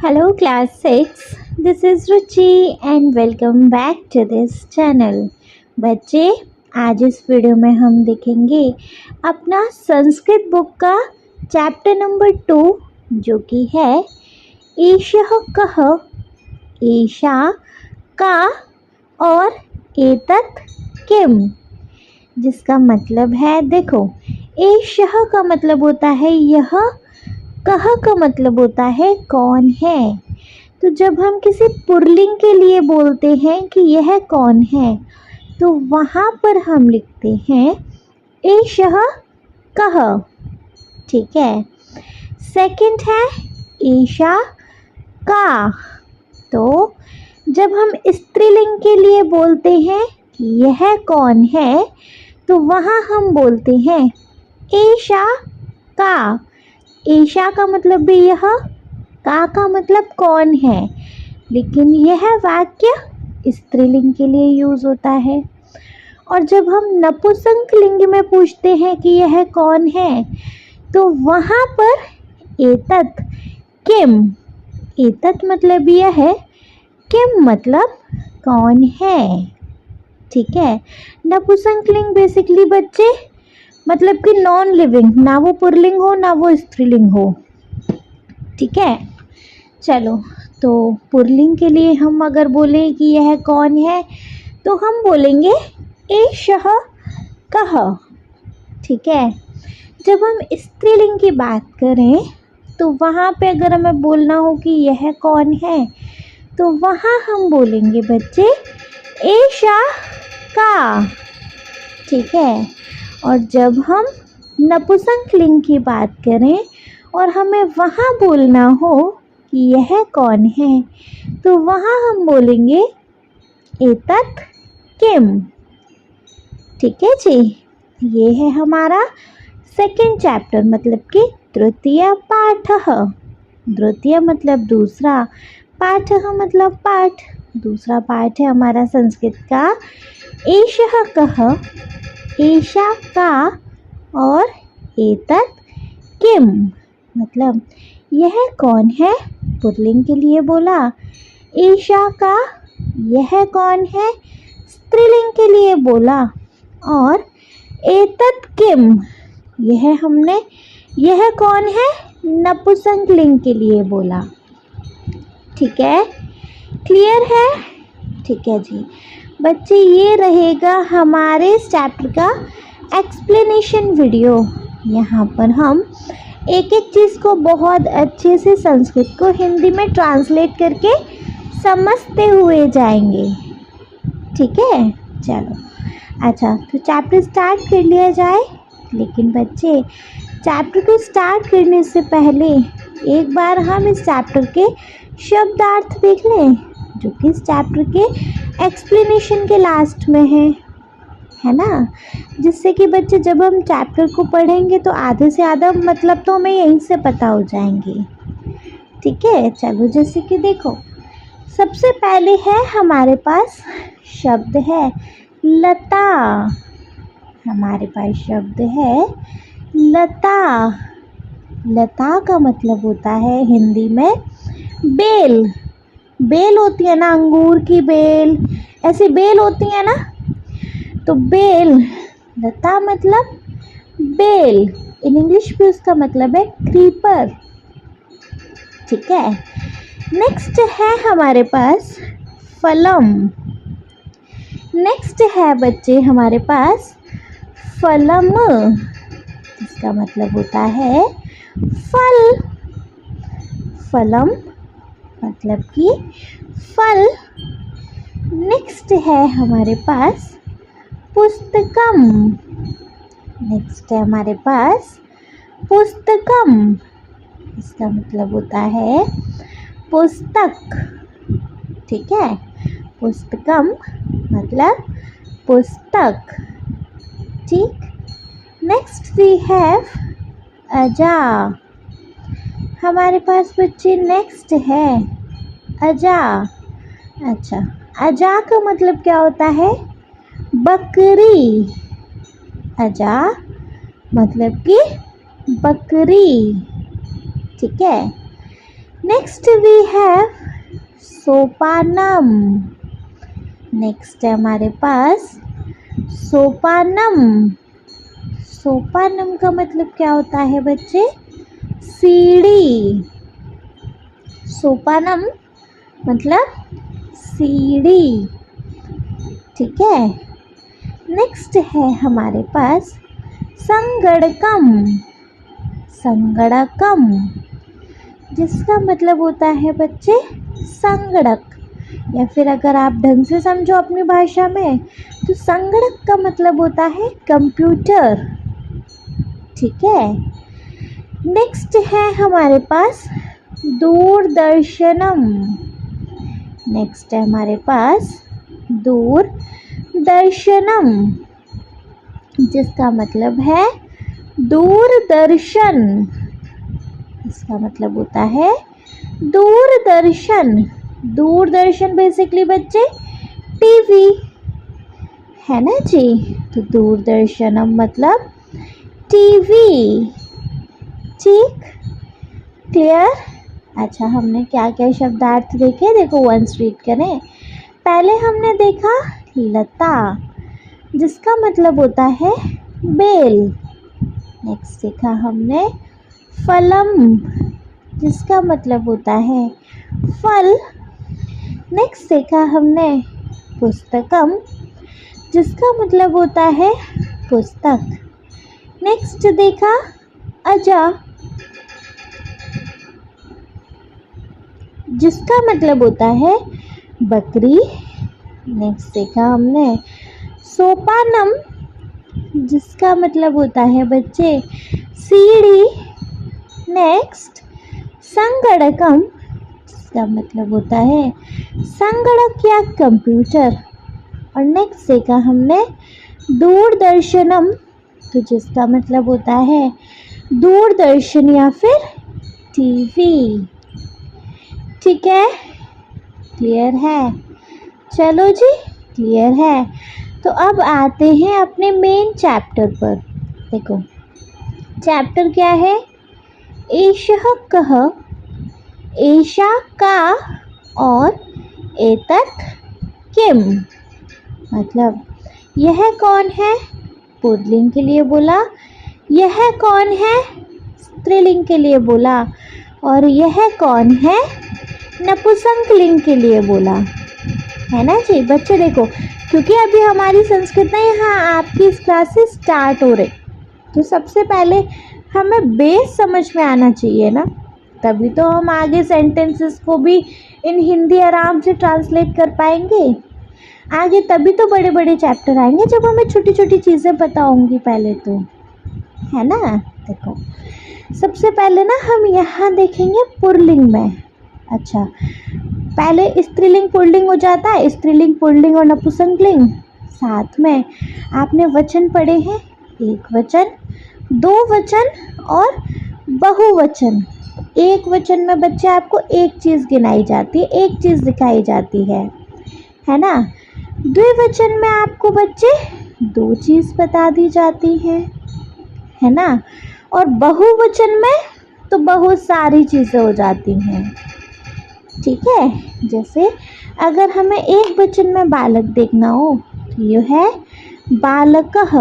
Hello class 6, this is Ruchi and welcome back to this channel। बच्चे आज इस video में हम देखेंगे अपना संस्कृत बुक का चैप्टर नंबर 2 जो कि है एषः कः, एषा का और एतत् किम, जिसका मतलब है देखो एषः का मतलब होता है यह, कह का मतलब होता है कौन है। तो जब हम किसी पुल्लिंग के लिए बोलते हैं कि यह कौन है तो वहाँ पर हम लिखते हैं एषः कः, ठीक है। सेकंड है एषा का। तो जब हम स्त्रीलिंग के लिए बोलते हैं कि यह कौन है तो वहाँ हम बोलते हैं एषा का। ईशा का मतलब भी यह, का मतलब कौन है, लेकिन यह वाक्य स्त्रीलिंग के लिए यूज होता है। और जब हम नपुंसक लिंग में पूछते हैं कि यह कौन है तो वहाँ पर एतत् किम, एतत् मतलब यह है, किम मतलब कौन है, ठीक है। नपुंसक लिंग बेसिकली बच्चे मतलब कि नॉन लिविंग, ना वो पुल्लिंग हो ना वो स्त्रीलिंग हो, ठीक है। चलो तो पुल्लिंग के लिए हम अगर बोले कि यह कौन है तो हम बोलेंगे एषः कः, ठीक है। जब हम स्त्रीलिंग की बात करें तो वहाँ पे अगर हमें बोलना हो कि यह कौन है तो वहाँ हम बोलेंगे बच्चे एषा का, ठीक है। और जब हम नपुंसक लिंग की बात करें और हमें वहाँ बोलना हो कि यह कौन है तो वहाँ हम बोलेंगे एतत् किम, ठीक है जी। ये है हमारा सेकंड चैप्टर मतलब कि तृतीय पाठः। तृतीय मतलब दूसरा, पाठः मतलब पाठ, दूसरा पाठ है हमारा संस्कृत का एषः कः, एषा का और एतत् किम, मतलब यह कौन है, पुल्लिंग के लिए बोला। एषा का यह कौन है, स्त्रीलिंग के लिए बोला। और एतत् किम यह हमने यह कौन है नपुंसक लिंग के लिए बोला, ठीक है। क्लियर है, ठीक है जी। बच्चे ये रहेगा हमारे इस चैप्टर का एक्सप्लेनेशन वीडियो। यहाँ पर हम एक एक चीज़ को बहुत अच्छे से संस्कृत को हिंदी में ट्रांसलेट करके समझते हुए जाएंगे, ठीक है। चलो अच्छा तो चैप्टर स्टार्ट कर लिया जाए। लेकिन बच्चे चैप्टर को स्टार्ट करने से पहले एक बार हम इस चैप्टर के शब्दार्थ देख लें जो कि इस चैप्टर के एक्सप्लेनेशन के लास्ट में है ना, जिससे कि बच्चे जब हम चैप्टर को पढ़ेंगे तो आधे से आधा मतलब तो हमें यहीं से पता हो जाएंगे, ठीक है। चलो जैसे कि देखो सबसे पहले है हमारे पास शब्द है लता, हमारे पास शब्द है लता। लता का मतलब होता है हिंदी में बेल, बेल होती है ना, अंगूर की बेल, ऐसी बेल होती है ना, तो बेल, लता मतलब बेल। इन इंग्लिश भी उसका मतलब है क्रीपर, ठीक है। नेक्स्ट है हमारे पास फलम, नेक्स्ट है बच्चे हमारे पास फलम, इसका मतलब होता है फल। फलम मतलब कि फल। नेक्स्ट है हमारे पास पुस्तकम, नेक्स्ट है हमारे पास पुस्तकम, इसका मतलब होता है पुस्तक, ठीक है। पुस्तकम मतलब पुस्तक, ठीक। नेक्स्ट वी हैव अजा, हमारे पास बच्चे नेक्स्ट है अजा। अच्छा अजा का मतलब क्या होता है, बकरी। अजा मतलब कि बकरी, ठीक है। Next we have Sopanam. Next है हमारे पास सोपानम। सोपानम का मतलब क्या होता है बच्चे? सीढ़ी। सोपानम मतलब सीढ़ी। ठीक है। नेक्स्ट है हमारे पास संगणकम। संगणकम जिसका मतलब होता है बच्चे संगणक, या फिर अगर आप ढंग से समझो अपनी भाषा में तो संगणक का मतलब होता है कंप्यूटर। ठीक है। नेक्स्ट है हमारे पास दूरदर्शनम। नेक्स्ट है हमारे पास दूरदर्शनम जिसका मतलब है दूरदर्शन। इसका मतलब होता है दूरदर्शन। दूरदर्शन बेसिकली बच्चे टीवी है ना जी। तो दूरदर्शनम मतलब टीवी। ठीक, क्लियर। अच्छा, हमने क्या क्या शब्दार्थ देखे, देखो वंस रीड करें। पहले हमने देखा लता जिसका मतलब होता है बेल। नेक्स्ट देखा हमने फलम जिसका मतलब होता है फल। नेक्स्ट देखा हमने पुस्तकम जिसका मतलब होता है पुस्तक। नेक्स्ट देखा अजा जिसका मतलब होता है बकरी। नेक्स्ट देखा हमने सोपानम जिसका मतलब होता है बच्चे सीढ़ी। नेक्स्ट संगणकम जिसका मतलब होता है संगणक या कंप्यूटर। और नेक्स्ट देखा हमने दूरदर्शनम तो जिसका मतलब होता है दूरदर्शन या फिर टीवी। ठीक है, क्लियर है? चलो जी, क्लियर है। तो अब आते हैं अपने मेन चैप्टर पर। देखो चैप्टर क्या है? एषः कः, एषा का और एतत् किम। मतलब यह कौन है पुल्लिंग के लिए बोला, यह कौन है स्त्रीलिंग के लिए बोला, और यह कौन है नपुंसकलिंग के लिए बोला। है ना जी बच्चे। देखो क्योंकि अभी हमारी संस्कृत में यहाँ आपकी इस क्लासेस स्टार्ट हो रही, तो सबसे पहले हमें बेस समझ में आना चाहिए ना, तभी तो हम आगे सेंटेंसेस को भी इन हिंदी आराम से ट्रांसलेट कर पाएंगे आगे। तभी तो बड़े बड़े चैप्टर आएंगे जब हमें छोटी छोटी चीज़ें पता होंगी पहले तो, है ना। देखो सबसे पहले ना हम यहाँ देखेंगे पुल्लिंग में। अच्छा, पहले स्त्रीलिंग पुल्लिंग हो जाता है, स्त्रीलिंग पुल्लिंग और नपुंसकलिंग साथ में। आपने वचन पढ़े हैं, एक वचन, दो वचन और बहुवचन। एक वचन में बच्चे आपको एक चीज़ गिनाई जाती है, एक चीज़ दिखाई जाती है ना। द्विवचन में आपको बच्चे दो चीज़ बता दी जाती है ना। और बहुवचन में तो बहुत सारी चीज़ें हो जाती हैं। ठीक है, जैसे अगर हमें एक वचन में बालक देखना हो तो ये है बालकः।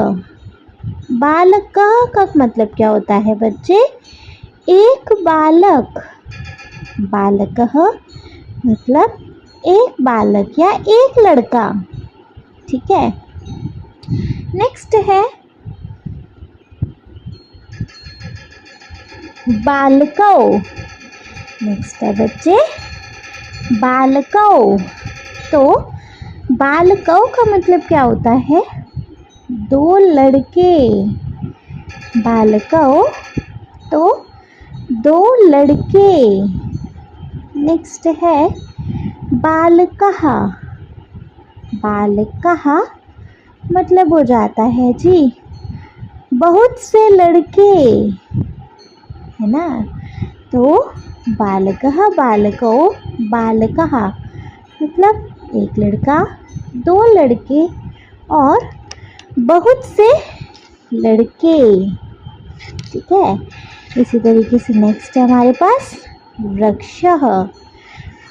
बालकः का मतलब क्या होता है बच्चे? एक बालक। बालकः मतलब एक बालक या एक लड़का। ठीक है। नेक्स्ट है बालकौ। नेक्स्ट है बच्चे बालकौ। तो बालकौ का मतलब क्या होता है? दो लड़के। बालकौ तो दो लड़के। नेक्स्ट है बालकः। बालकः मतलब हो जाता है जी बहुत से लड़के, है ना। तो बालकः बालकौ बालकः मतलब एक लड़का, दो लड़के और बहुत से लड़के। ठीक है। इसी तरीके से नेक्स्ट है हमारे पास वृक्षः।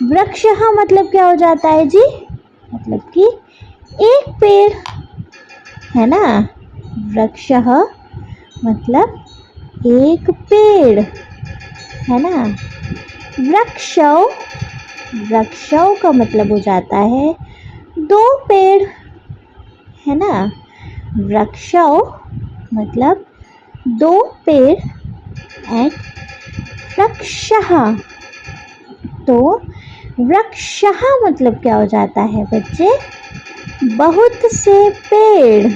वृक्षः मतलब क्या हो जाता है जी? मतलब कि एक पेड़, है ना। वृक्षः मतलब एक पेड़, है ना। वृक्षौ, वृक्षौ का मतलब हो जाता है दो पेड़, है ना। वृक्षौ मतलब दो पेड़ एंड वृक्षः, तो वृक्षः मतलब क्या हो जाता है बच्चे? बहुत से पेड़,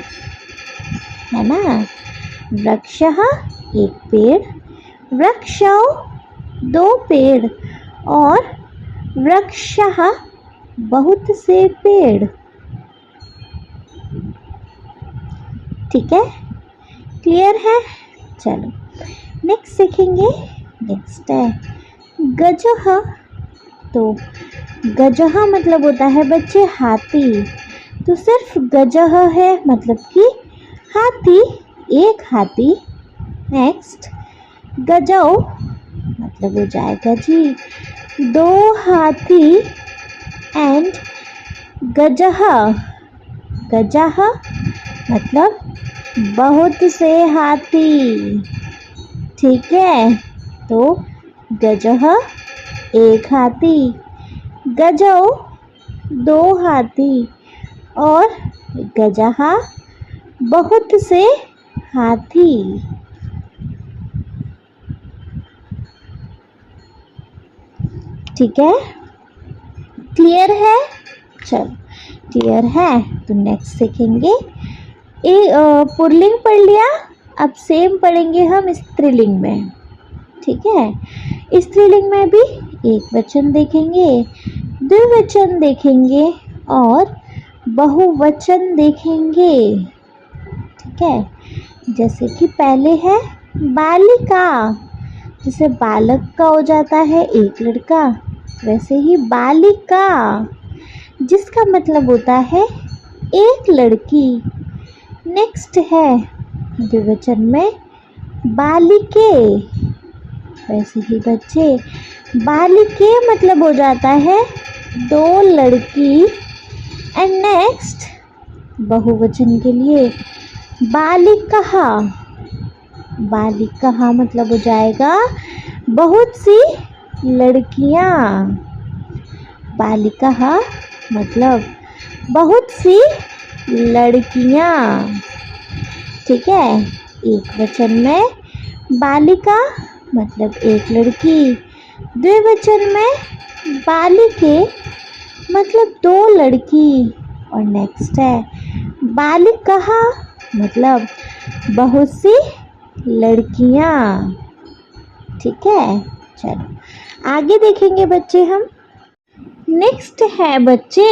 है ना। वृक्षः एक पेड़, वृक्षौ दो पेड़ और वृक्षः बहुत से पेड़। ठीक है, क्लियर है। चलो नेक्स्ट सीखेंगे। नेक्स्ट है गजः। तो गजः मतलब होता है बच्चे हाथी। तो सिर्फ गजः है मतलब कि हाथी, एक हाथी। नेक्स्ट गजौ मतलब हो जाएगा जी दो हाथी एंड गजः, गजः मतलब बहुत से हाथी। ठीक है, तो गजः एक हाथी, गजौ दो हाथी और गजः बहुत से हाथी। ठीक है, क्लियर है। चलो क्लियर है तो नेक्स्ट सीखेंगे। पुल्लिंग पढ़ लिया, अब सेम पढ़ेंगे हम स्त्रीलिंग में। ठीक है, स्त्रीलिंग में भी एक वचन देखेंगे, द्विवचन देखेंगे और बहुवचन देखेंगे। ठीक है, जैसे कि पहले है बालिका, जैसे बालक का हो जाता है एक लड़का, वैसे ही बालिका जिसका मतलब होता है एक लड़की। नेक्स्ट है द्विवचन में बालिके, वैसे ही बच्चे बालिके मतलब हो जाता है दो लड़की। एंड नेक्स्ट बहुवचन के लिए बालिकाः, बालिकाः मतलब हो जाएगा बहुत सी लड़कियां। बालिकाः मतलब बहुत सी लड़कियां। ठीक है, एक वचन में बालिका मतलब एक लड़की, द्विवचन में बालिके मतलब दो लड़की और नेक्स्ट है बालिकाः मतलब बहुत सी लड़कियां। ठीक है, चलो आगे देखेंगे बच्चे हम। नेक्स्ट है बच्चे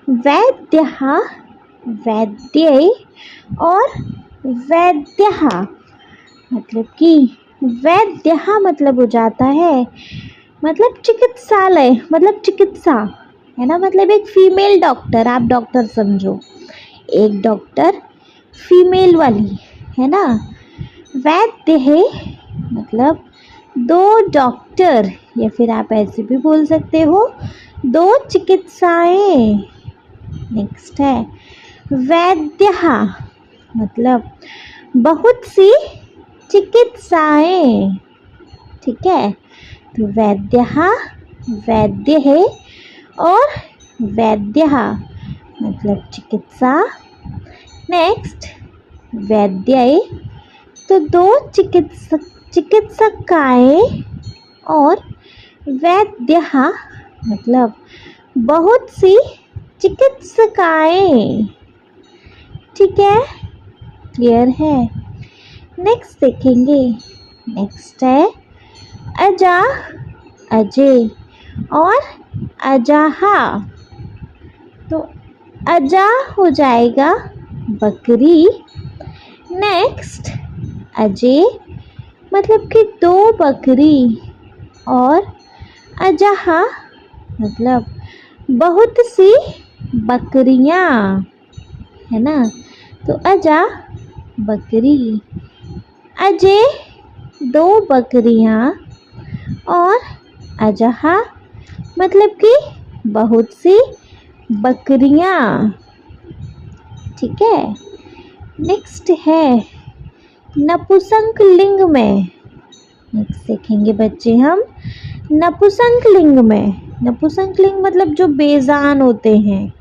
वैद्यः, वैद्य और वैद्यः। मतलब कि वैद्यः मतलब हो जाता है मतलब चिकित्सालय, मतलब चिकित्सा, है ना। मतलब एक फीमेल डॉक्टर, आप डॉक्टर समझो, एक डॉक्टर फीमेल वाली, है ना। वैद्य है मतलब दो डॉक्टर, या फिर आप ऐसे भी बोल सकते हो दो चिकित्साएं। नेक्स्ट है वैद्यः मतलब बहुत सी चिकित्साएं। ठीक है, तो वैद्यः वैद्य है और वैद्यः मतलब चिकित्सा। नेक्स्ट वैद्य तो दो चिकित्सकाएं और वैद्यः मतलब बहुत सी चिकित्सकाएं। ठीक है, क्लियर है। नेक्स्ट देखेंगे। नेक्स्ट है अजा, अजय और अजाहा। तो अजा हो जाएगा बकरी। नेक्स्ट अजय मतलब कि दो बकरी और अजाहा मतलब बहुत सी बकरियां, है ना। तो अजा बकरी, अजय दो बकरियां और अजहा मतलब कि बहुत सी बकरियां। ठीक है। नेक्स्ट है नपुंसकलिंग में। नेक्स्ट देखेंगे बच्चे हम नपुंसकलिंग में। नपुंसकलिंग मतलब जो बेजान होते हैं।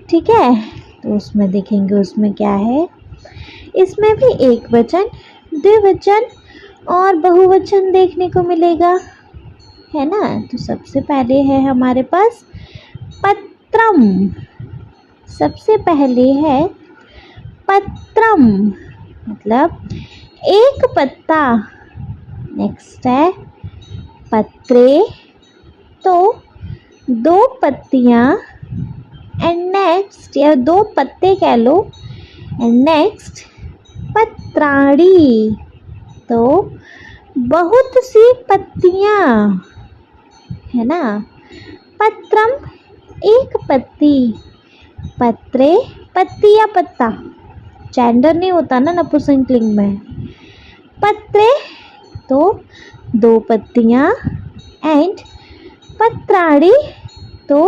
ठीक है, तो उसमें देखेंगे उसमें क्या है। इसमें भी एक वचन, द्विवचन और बहुवचन देखने को मिलेगा, है ना। तो सबसे पहले है हमारे पास पत्रम। सबसे पहले है पत्रम मतलब एक पत्ता। नेक्स्ट है पत्रे, तो दो पत्तियां। एंड नेक्स्ट या दो पत्ते कह लो। एंड नेक्स्ट पत्राणी, तो बहुत सी पत्तियां, है ना। पत्रम एक पत्ती, पत्रे पत्ती या पत्ता, जेंडर नहीं होता ना नपुंसकलिंग में। पत्रे तो दो पत्तियां। एंड पत्राणी तो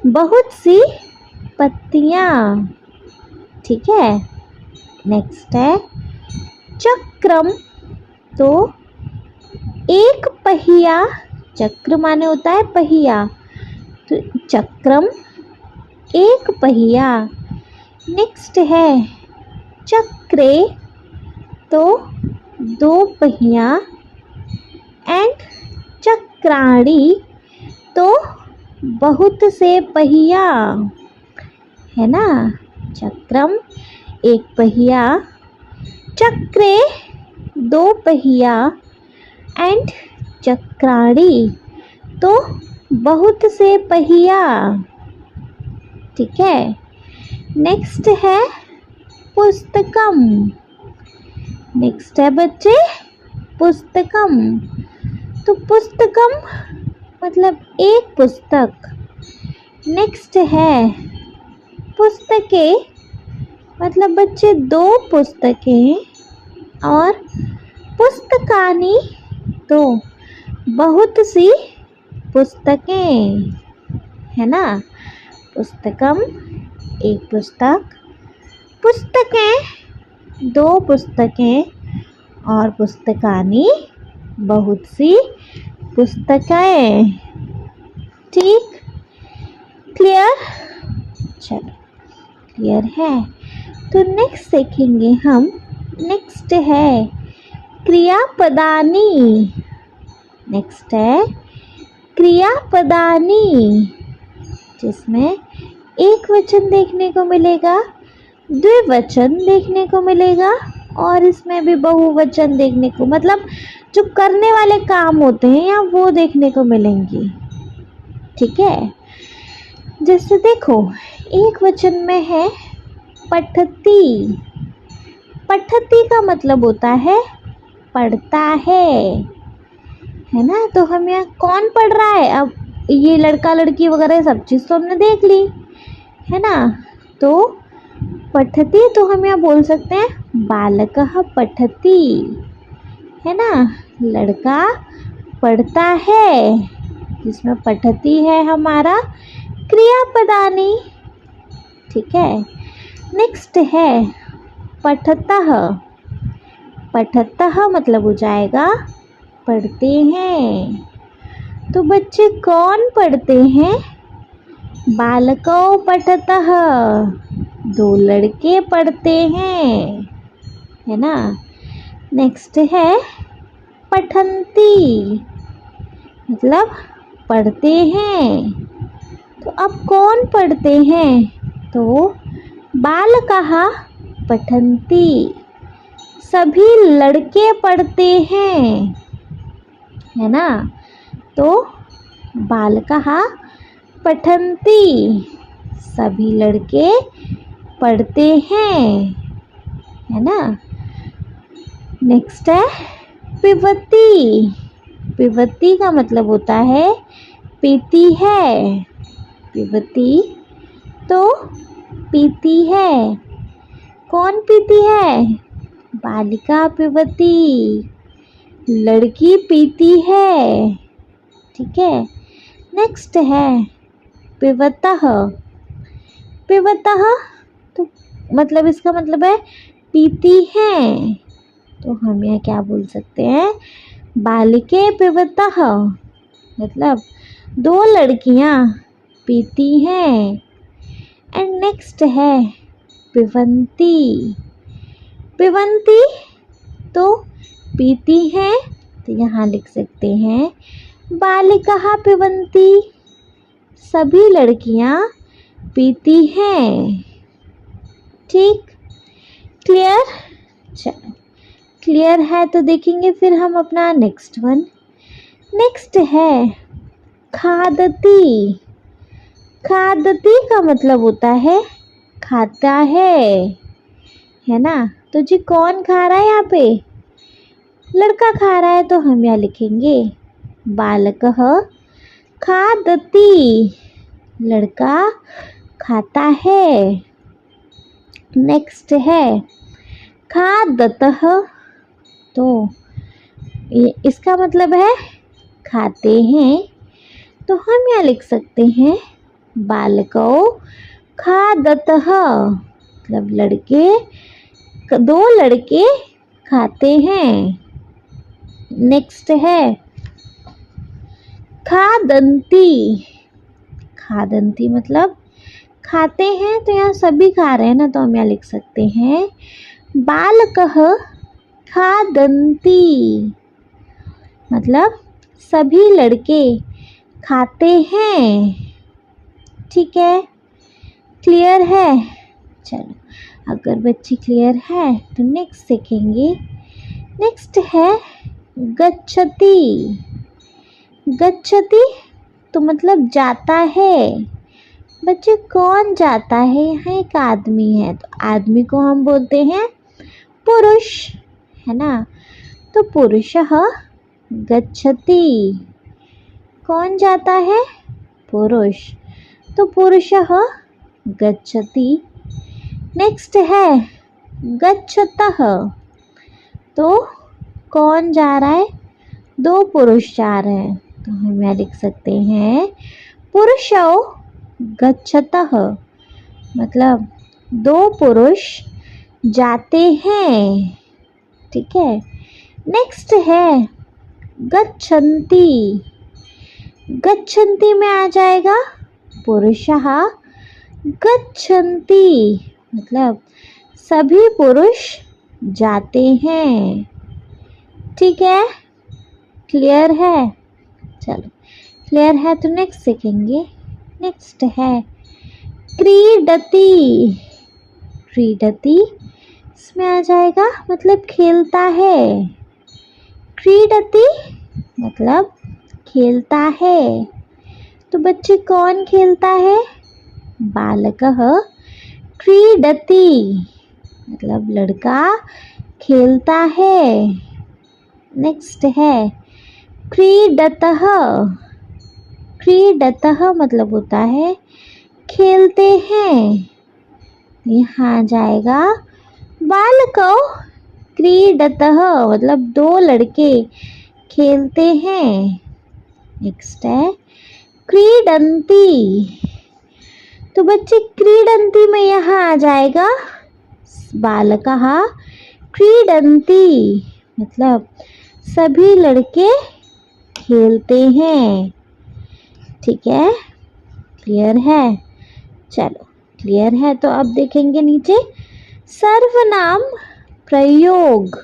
बहुत सी पत्तियां। ठीक है। नेक्स्ट है चक्रम, तो एक पहिया। चक्र माने होता है पहिया, तो चक्रम एक पहिया। नेक्स्ट है चक्रे, तो दो पहिया। एंड चक्राणी तो बहुत से पहिया, है ना। चक्रम एक पहिया, चक्रे दो पहिया। एंड चक्राणी तो बहुत से पहिया। ठीक है। नेक्स्ट है पुस्तकम। नेक्स्ट है बच्चे पुस्तकम, तो पुस्तकम मतलब एक पुस्तक। नेक्स्ट है पुस्तकें, मतलब बच्चे दो पुस्तकें। और पुस्तकानी तो बहुत सी पुस्तकें, है ना। पुस्तकम एक पुस्तक, पुस्तकें दो पुस्तकें और पुस्तकानी बहुत सी पुस्तकें। ठीक, क्लियर। चलो क्लियर है। तो नेक्स्ट देखेंगे हम। नेक्स्ट है क्रियापदानी। नेक्स्ट है क्रियापदानी, जिसमें एक वचन देखने को मिलेगा, द्विवचन देखने को मिलेगा और इसमें भी बहुवचन देखने को, मतलब जो करने वाले काम होते हैं या वो देखने को मिलेंगे। ठीक है। जैसे देखो एक वचन में है पठती। पठती का मतलब होता है पढ़ता है ना। तो हम यहाँ कौन पढ़ रहा है, अब ये लड़का लड़की वगैरह सब चीज़ तो हमने देख ली, है ना। तो पठती तो हम यहाँ बोल सकते हैं बालकः पठति, है ना। लड़का पढ़ता है, जिसमें पठती है हमारा क्रियापदानी। ठीक है। नेक्स्ट है पठतः। पठतः मतलब हो जाएगा पढ़ते हैं। तो बच्चे कौन पढ़ते हैं, बालको पठतः, दो लड़के पढ़ते हैं, है ना। नेक्स्ट है पठन्ति, मतलब पढ़ते हैं। तो अब कौन पढ़ते हैं, तो बालकः पठन्ति, सभी लड़के पढ़ते हैं, है ना। तो बालकः पठन्ति, सभी लड़के पढ़ते हैं, है ना। नेक्स्ट है पिबती। पिबती का मतलब होता है पीती है। पिबती तो पीती है। कौन पीती है, बालिका पिबती, लड़की पीती है, ठीक है। नेक्स्ट है पिबतः। पिबतः तो मतलब इसका मतलब है पीती हैं। तो हम यहाँ क्या बोल सकते हैं, बालिके पिबतः मतलब दो लड़कियाँ पीती हैं। एंड नेक्स्ट है पिबंती। पिबंती तो पीती हैं, तो यहाँ लिख सकते हैं बालिकाः पिबन्ति, सभी लड़कियाँ पीती हैं। ठीक, क्लियर। चलो क्लियर है तो देखेंगे फिर हम अपना नेक्स्ट वन। नेक्स्ट है खादती। खादती का मतलब होता है खाता है ना। तो जी कौन खा रहा है यहाँ पे, लड़का खा रहा है, तो हम यहाँ लिखेंगे बालकः खादति, लड़का खाता है। नेक्स्ट है खादतः, तो इसका मतलब है खाते हैं, तो हम यहाँ लिख सकते हैं बालकौ खादतः मतलब दो लड़के खाते हैं। नेक्स्ट है खादंती। खादंती मतलब खाते हैं, तो यहाँ सभी खा रहे हैं ना, तो हम यहाँ लिख सकते हैं बालकः खादंती मतलब सभी लड़के खाते हैं। ठीक है, क्लियर है। चलो अगर बच्ची क्लियर है तो नेक्स्ट सीखेंगे। नेक्स्ट है गच्छति। गच्छति तो मतलब जाता है। बच्चे कौन जाता है, यहाँ एक आदमी है, तो आदमी को हम बोलते हैं पुरुष, है ना। तो पुरुषः गच्छति, कौन जाता है, पुरुष, तो पुरुषः गच्छति। नेक्स्ट है गच्छतः, तो कौन जा रहा है, दो पुरुष जा रहे हैं, तो हम यहाँ लिख सकते हैं पुरुषौ गच्छतः मतलब दो पुरुष जाते हैं। ठीक है। नेक्स्ट है गच्छन्ति। गच्छन्ति में आ जाएगा पुरुषः गच्छन्ति मतलब सभी पुरुष जाते हैं। ठीक है, क्लियर है। चलो क्लियर है तो नेक्स्ट सीखेंगे। नेक्स्ट है क्रीडति। क्रीडति इसमें आ जाएगा मतलब खेलता है। क्रीडति मतलब खेलता है, तो बच्चे कौन खेलता है, बालकः क्रीडति मतलब लड़का खेलता है। नेक्स्ट है क्रीडतः। क्रीडतः मतलब होता है खेलते हैं, यहाँ आ जाएगा बालकौ क्रीडतः मतलब दो लड़के खेलते हैं। नेक्स्ट है क्रीडन्ति, तो बच्चे क्रीडन्ति में यहाँ आ जाएगा बालकः क्रीडन्ति मतलब सभी लड़के खेलते हैं। ठीक है, क्लियर है। चलो क्लियर है तो अब देखेंगे नीचे सर्वनाम प्रयोग।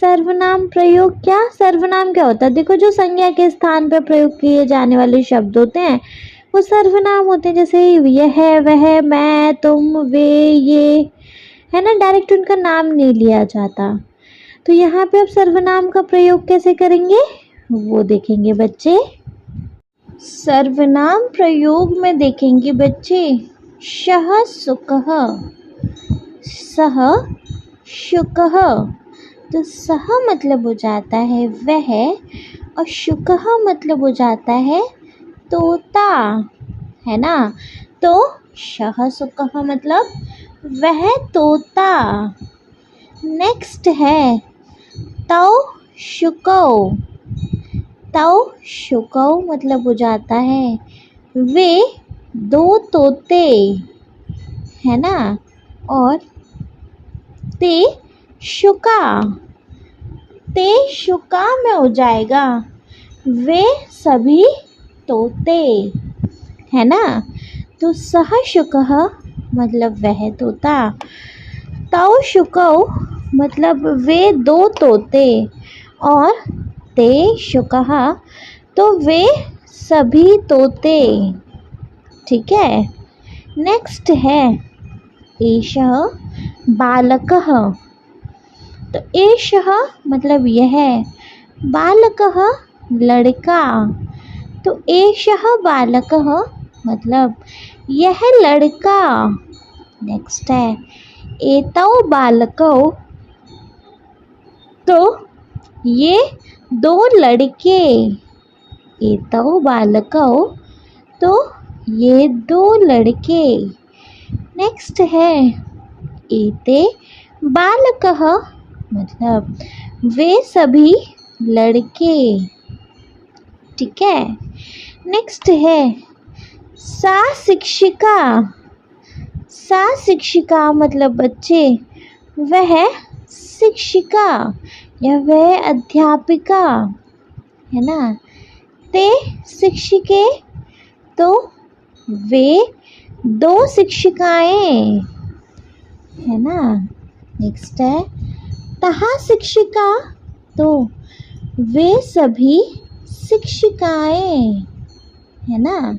सर्वनाम प्रयोग क्या, सर्वनाम क्या होता है, देखो जो संज्ञा के स्थान पर प्रयोग किए जाने वाले शब्द होते हैं वो सर्वनाम होते हैं। जैसे यह, वह, मैं, तुम, वे, ये, है ना, डायरेक्ट उनका नाम नहीं लिया जाता। तो यहाँ पे अब सर्वनाम का प्रयोग कैसे करेंगे वो देखेंगे बच्चे। सर्वनाम प्रयोग में देखेंगे बच्चे सः शुकः। सः शुकः, तो सः मतलब हो जाता है वह, और शुकः मतलब हो जाता है तोता, है ना। तो सः शुकः मतलब वह तोता। नेक्स्ट है तौ शुकौ। तौ शुकौ मतलब हो जाता है वे दो तोते, है ना। और ते शुका, ते शुका में हो जाएगा वे सभी तोते, है ना। तो सह शुकः मतलब वह तोता, तौ शुकौ मतलब वे दो तोते, और ते शुकः तो वे सभी तोते, ठीक है। नेक्स्ट है एषः बालकः। तो एषः मतलब यह, बालकः लड़का, तो एषः बालकः मतलब यह लड़का। नेक्स्ट है एतौ बालकौ, तो ये दो लड़के, एतौ बालकौ तो ये दो लड़के। नेक्स्ट है एते बालकः मतलब वे सभी लड़के, ठीक है। नेक्स्ट है सा शिक्षिका, सा शिक्षिका मतलब बच्चे, वह शिक्षिका या वह अध्यापिका, है ना। ते शिक्षिके तो वे दो शिक्षिकाएं, है ना। नेक्स्ट है तहा शिक्षिका तो वे सभी शिक्षिकाएं, है ना।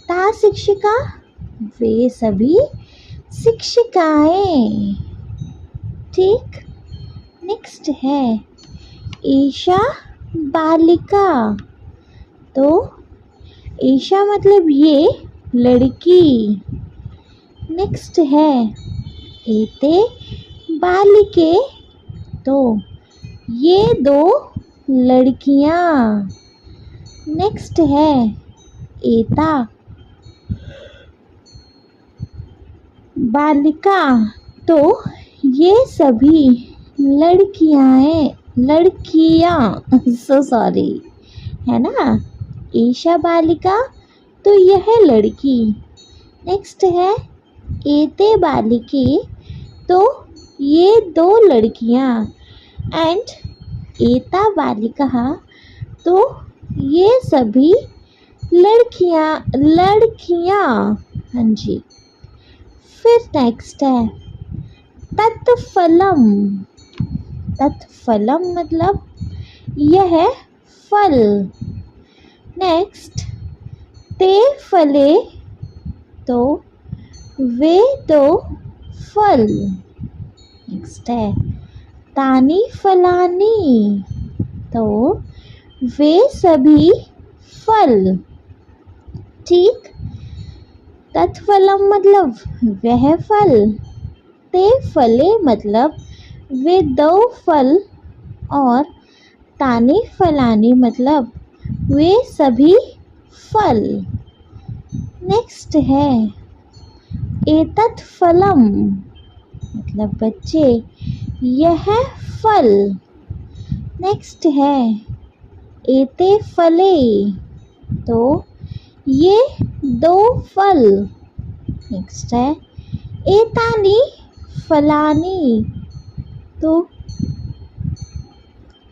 ता शिक्षिका वे सभी शिक्षिकाएं, ठीक। नेक्स्ट है ईशा बालिका, तो ईशा मतलब ये लड़की। नेक्स्ट है एते बालिके, तो ये दो लड़कियां। नेक्स्ट है एता बालिका, तो ये सभी लड़कियां सो सॉरी, है ना। ईशा बालिका तो यह लड़की। नेक्स्ट है एते बालिके, तो ये दो लड़कियां, एंड एता बालिका तो ये सभी लड़कियां, हाँ जी। फिर नेक्स्ट है तत्फलम, तत्फलम मतलब यह फल। नेक्स्ट ते फले, तो वे दो फल। नेक्स्ट है तानी फलानी, तो वे सभी फल, ठीक। तत्फलम मतलब वह फल, ते फले मतलब वे दो फल, और तानी फलानी मतलब वे सभी फल। नेक्स्ट है एतत् फलम मतलब बच्चे, यह फल। नेक्स्ट है एते फले, तो ये दो फल। नेक्स्ट है एतानी फलानी, तो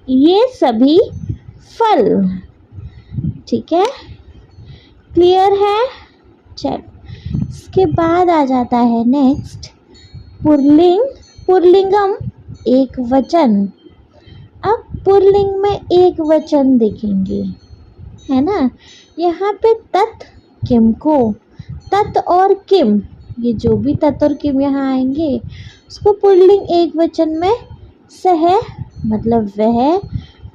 ये सभी फल, ठीक है। क्लियर है। चलो इसके बाद आ जाता है नेक्स्ट पुल्लिंग, पुल्लिंगम एक वचन। अब पुल्लिंग में एक वचन देखेंगे, है ना। यहाँ पे तत् किम को, तत् और किम, ये जो भी तत् और किम यहाँ आएंगे उसको पुल्लिंग एक वचन में सह मतलब वह,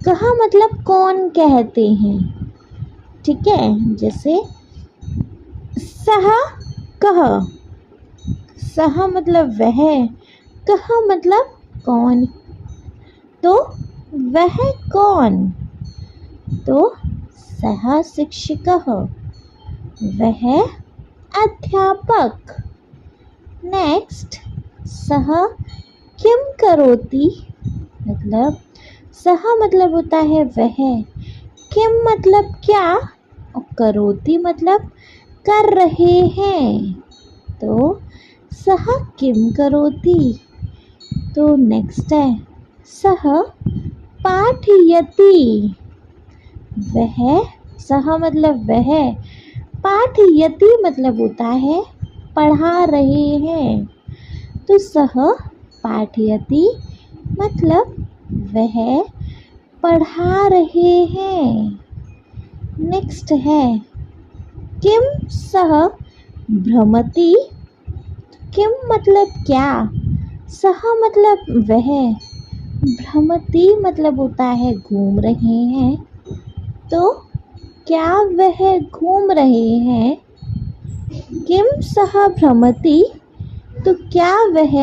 कहा मतलब कौन कहते हैं, ठीक है। जैसे सह कह, सह मतलब वह, कह मतलब कौन, तो वह कौन, तो सह शिक्षकः वह अध्यापक। नेक्स्ट सह किम करोति मतलब सह मतलब होता है वह, किम मतलब क्या और करोति मतलब कर रहे हैं। तो सह किम करोति। तो नेक्स्ट है सह पाठयति। वह, सह मतलब वह, पाठयति मतलब होता है पढ़ा रहे हैं। तो सह पाठयति मतलब वह पढ़ा रहे हैं। नेक्स्ट है किम सह भ्रमति। किम मतलब क्या, सह मतलब वह, भ्रमति मतलब होता है घूम रहे हैं। तो क्या वह घूम रहे हैं। किम सह भ्रमति तो क्या वह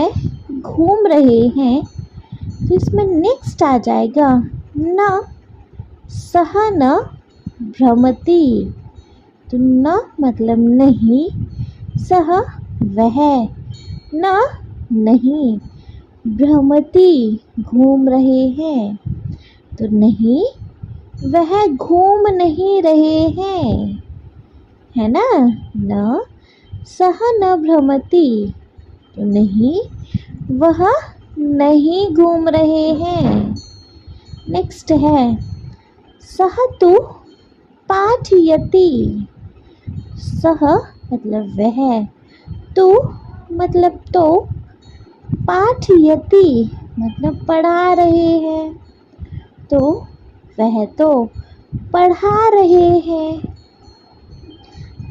घूम रहे हैं। तो इसमें नेक्स्ट आ जाएगा न सह न भ्रमति। तो न मतलब नहीं, सह वह, न नहीं, भ्रमति घूम रहे हैं। तो नहीं, वह घूम नहीं रहे हैं, है ना। न सह न भ्रमति तो नहीं, वह नहीं घूम रहे हैं। नेक्स्ट है सह तु पाठयति। सह मतलब वह, तु मतलब तो, पाठयति मतलब पढ़ा रहे हैं। तो वह तो पढ़ा रहे हैं।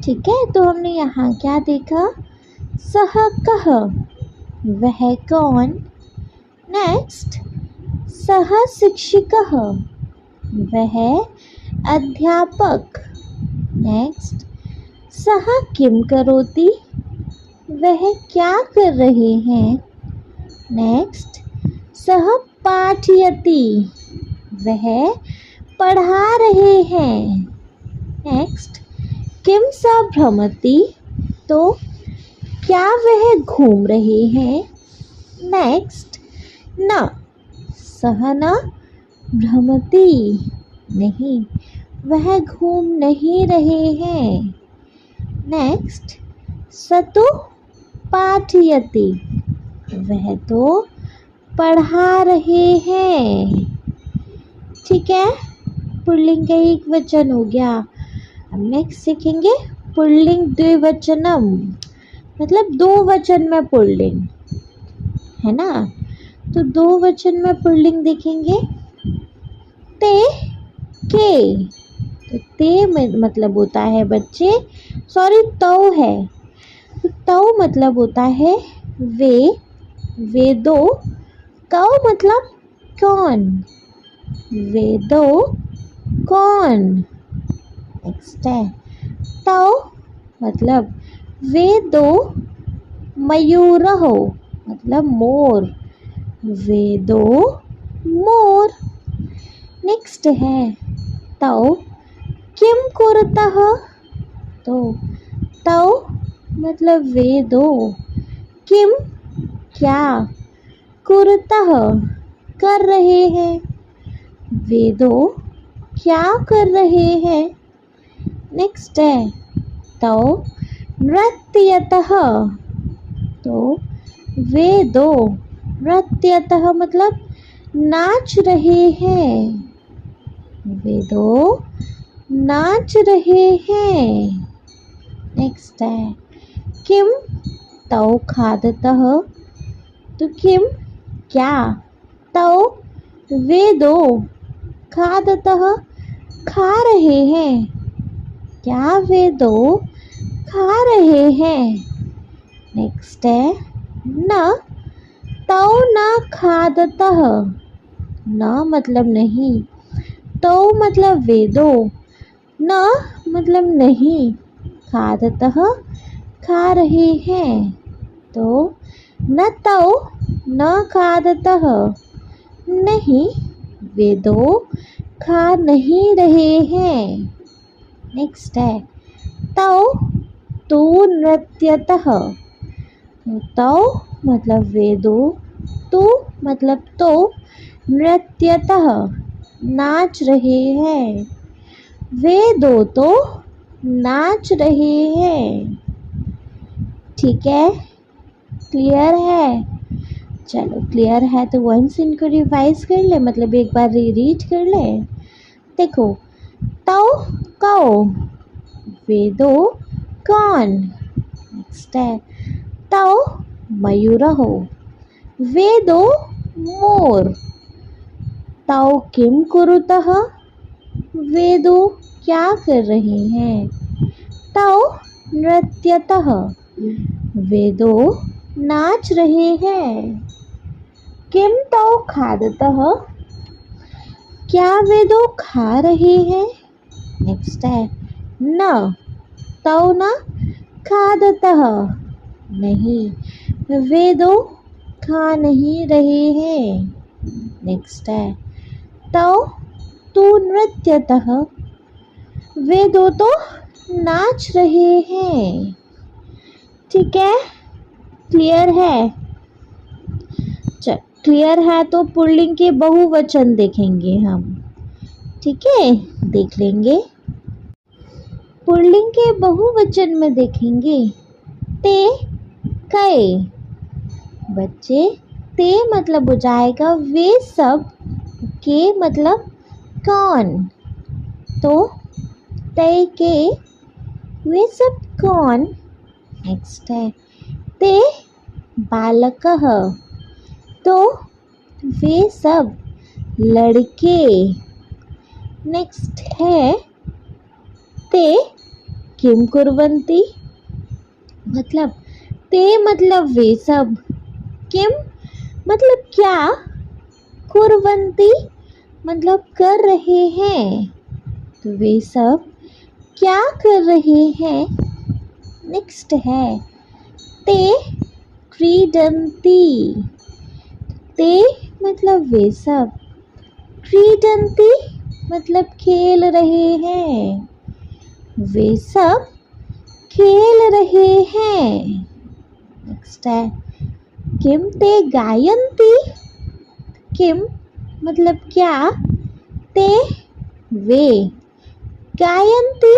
ठीक है, तो हमने यहाँ क्या देखा, सह कह वह कौन। नेक्स्ट सह शिक्षकः वह अध्यापक। नेक्स्ट सह किम करोति वह क्या कर रहे हैं। नेक्स्ट सह पाठयति वह पढ़ा रहे हैं। नेक्स्ट किम स भ्रमति तो क्या वह घूम रहे हैं। नेक्स्ट न सह न भ्रमति नहीं, वह घूम नहीं रहे हैं। नेक्स्ट स तो पाठयति वह तो पढ़ा रहे हैं। ठीक है, पुल्लिंग का एक वचन हो गया। अब नेक्स्ट सीखेंगे पुल्लिंग द्विवचनम, मतलब दो वचन में पुल्लिंग, है ना। तो दो वचन में पुल्लिंग देखेंगे ते के। तो ते में मतलब होता है बच्चे, सॉरी तौ है। तो तौ मतलब होता है वे दो। कौ मतलब कौन, वे दो कौन। नेक्स्ट है तौ मतलब वे दो मयूरः मतलब मोर, वे दो मोर। नेक्स्ट है तौ किम कुरुतः। तो तौ मतलब वे दो, किम क्या, कुरुतः कर रहे हैं, वे दो क्या कर रहे हैं। नेक्स्ट है तौ नृत्यतः। तो वे दो नृत्यतः मतलब नाच रहे हैं, वे दो नाच रहे हैं। नेक्स्ट है किम तौ खादतः। तो किम क्या, तौ वे दो खादतः खा रहे हैं, क्या वे दो खा रहे हैं। नेक्स्ट है न तौ न खादतः। न मतलब नहीं, तौ मतलब वे दो, न मतलब नहीं, खादतः खा रहे हैं। तो न तौ न खादतः नहीं, वे दो खा नहीं रहे हैं। नेक्स्ट है तौ तु नृत्यतः। तौ मतलब वे दो, तु मतलब तो, नृत्यतः नाच रहे हैं। वे दो तो नाच रहे हैं। ठीक है, क्लियर है? चलो क्लियर है तो वंस इनको रिवाइज कर ले, मतलब एक बार रीड कर ले। देखो, तौ कौ, वे दो कौन। नेक्स्ट है तौ मयूरहो, वे दो मोर। तौ किम कुरुतः, वे दो क्या कर रहे हैं। तौ नृत्यतः, वे दो नाच रहे हैं। किम तौ खादतः, क्या वे दो खा रहे हैं। नेक्स्ट है न तौ न खादतः, नहीं वे दो खा नहीं रहे हैं। नेक्स्ट है तौ तु नृत्यतः, वे दो तो नाच रहे हैं। ठीक है, क्लियर है? चल क्लियर है तो पुल्लिंग के बहुवचन देखेंगे हम। ठीक है, देख लेंगे। पुल्लिंग के बहुवचन में देखेंगे ते कई। बच्चे, ते मतलब हो जाएगा वे सब, के मतलब कौन, तो ते के वे सब कौन। नेक्स्ट है ते बालकः, तो वे सब लड़के। नेक्स्ट है ते किम कुर्वन्ति, मतलब ते मतलब वे सब, किम मतलब क्या, कुर्वन्ति मतलब कर रहे हैं, तो वे सब क्या कर रहे हैं। नेक्स्ट है ते क्रीडन्ति, ते मतलब वे सब, क्रीडन्ति मतलब खेल रहे हैं, वे सब खेल रहे हैं। नेक्स्ट है किम ते गायन्ति, किम मतलब क्या, ते वे, गायन्ति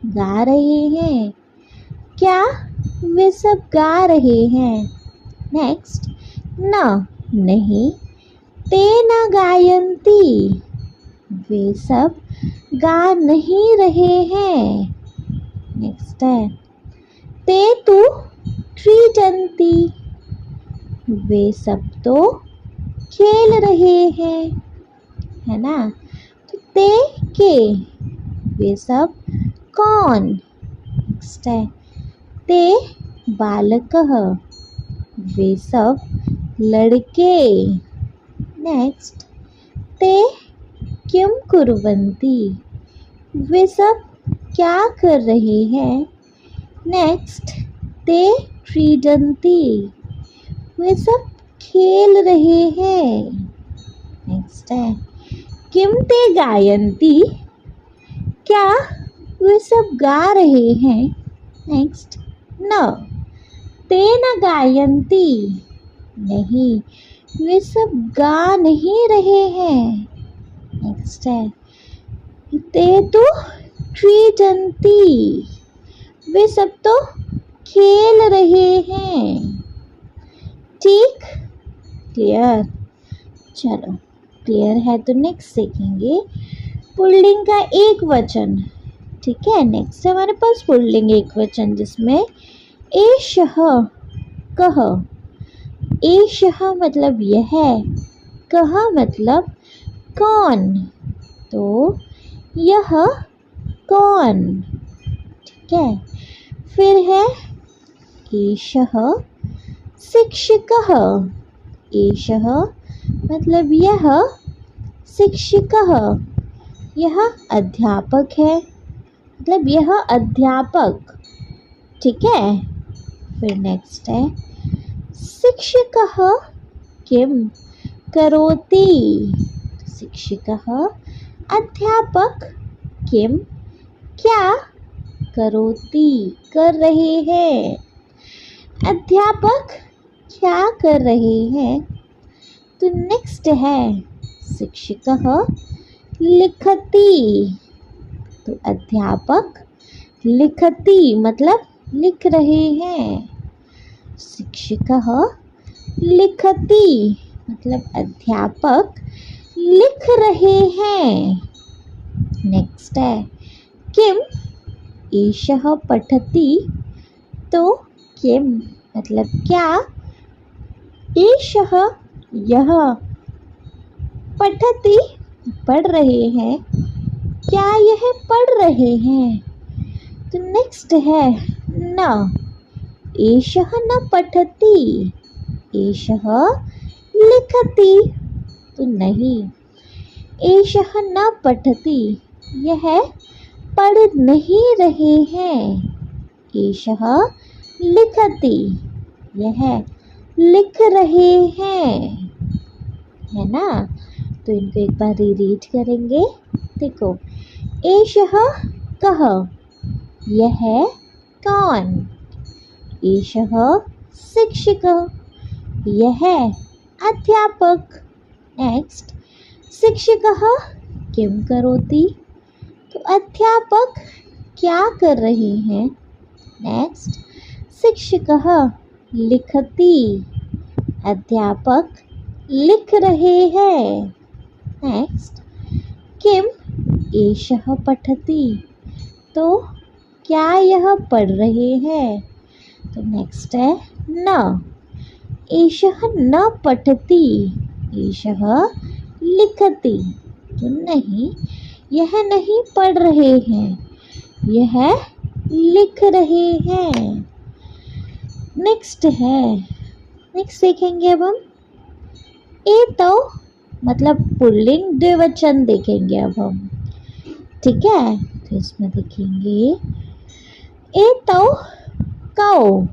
गा रहे हैं, क्या वे सब गा रहे हैं। नेक्स्ट न नहीं ते न गायन्ति, वे सब गा नहीं रहे हैं। नेक्स्ट है ते तु क्रीडन्ति, वे सब तो खेल रहे हैं, है ना। तो ते के वे सब कौन। नेक्स्ट है ते बालकः, वे सब लड़के। नेक्स्ट ते किम कुर्वन्ति, वे सब क्या कर रहे हैं। नेक्स्ट ते क्रीडन्ति, वे सब खेल रहे हैं। नेक्स्ट है किम ते गायन्ति, क्या वे सब गा रहे हैं। नेक्स्ट न ते न गायन्ति, नहीं वे सब गा नहीं रहे हैं। नेक्स्ट है ते तो क्रीडन्ति, वे सब तो खेल रहे हैं। ठीक, क्लियर? चलो क्लियर है तो नेक्स्ट देखेंगे पुल्लिंग का एक वचन। ठीक है, नेक्स्ट है हमारे पास पुल्लिंग एक वचन जिसमें एषः कः। एषः मतलब यह, कः मतलब कौन, तो यह कौन। ठीक है, फिर है एषः शिक्षकः। एषः मतलब यह शिक्षकः, यह अध्यापक है, मतलब यह अध्यापक। ठीक है, फिर नेक्स्ट है शिक्षकः किम करोति। शिक्षकः अध्यापक किम क्या करोति कर रहे हैं। अध्यापक क्या कर रहे हैं। तो नेक्स्ट है शिक्षकः लिखति। तो अध्यापक लिखति मतलब लिख रहे हैं। शिक्षकः लिखति मतलब अध्यापक लिख रहे हैं। नेक्स्ट है किम एषः पठति तो किम मतलब क्या, एषः यह, पठति पढ़ रहे हैं, क्या यह पढ़ रहे हैं। तो नेक्स्ट है न, एषः न पठति, एषः लिखति तो नहीं, एषः न पठति यह पढ़ नहीं रहे हैं, एषः लिखति यह लिख रहे हैं, है ना। तो इनको एक बार रीड करेंगे। देखो, एषः कः यह कौन, एषः शिक्षकः यह अध्यापक। नेक्स्ट, शिक्षकः किं करोति तो अध्यापक क्या कर रहे हैं। नेक्स्ट, शिक्षकः लिखति अध्यापक लिख रहे हैं। नेक्स्ट, किम एषः पठति तो क्या यह पढ़ रहे हैं। तो नेक्स्ट है न, एषः न पठति, एषः लिखति तो नहीं, यह नहीं पढ़ रहे हैं, यह लिख रहे हैं। नेक्स्ट देखेंगे अब हम एतौ मतलब पुल्लिंग द्विवचन देखेंगे अब हम, ठीक है। तो इसमें देखेंगे एतौ कौ,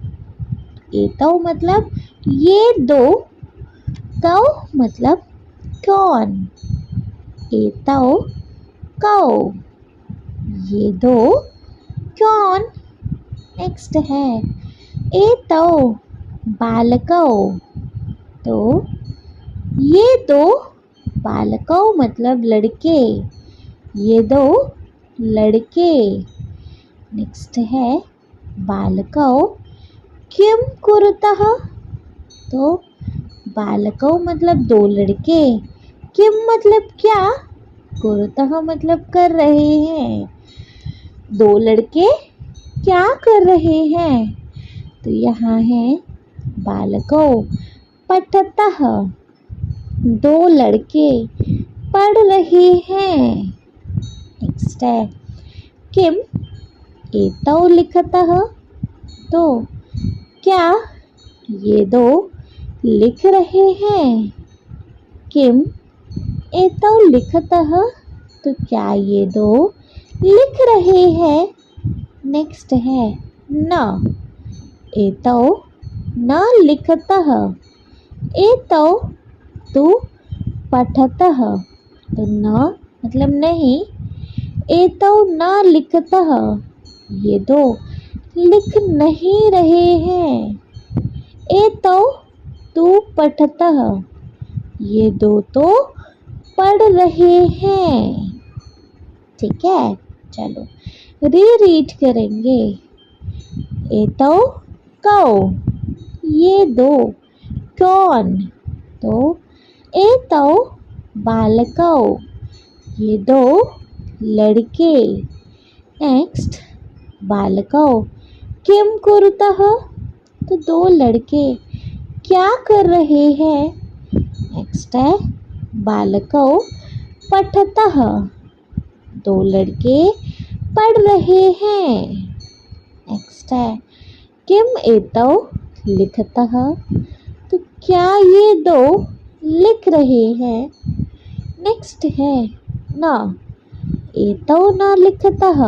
एतौ मतलब ये दो, कौ मतलब कौन, एतौ कौ ये दो कौन। नेक्स्ट है एतौ बालकौ, तो ये दो बालकौ मतलब लड़के, ये दो लड़के। नेक्स्ट है बालकौ किं कुरुतः, तो बालकौ मतलब दो लड़के, किं मतलब क्या, कुरुतः मतलब कर रहे हैं, दो लड़के क्या कर रहे हैं। तो यहाँ है बालकौ पठतः दो लड़के पढ़ रहे हैं। नेक्स्ट है किम एतौ लिखतः, तो क्या ये दो लिख रहे हैं। किम एतौ लिखतः तो क्या ये दो लिख रहे हैं। नेक्स्ट है न, एतौ न लिखतः, एतौ तु पठतः तो न मतलब नहीं, एतौ न लिखतः ये दो लिख नहीं रहे हैं, एतौ तु पठतः ये दो तो पढ़ रहे हैं। ठीक है, चलो रीड करेंगे। एतौ कौ ये दो कौन, तो एतौ बालकौ ये दो लड़के। नेक्स्ट बालकौ किं कुरुतः, तो दो लड़के क्या कर रहे हैं। नेक्स्ट है बालकौ पठतः दो लड़के पढ़ रहे हैं। नेक्स्ट है किम एतौ लिखतः, तो क्या ये दो लिख रहे हैं। नेक्स्ट है न, एतौ न लिखतः,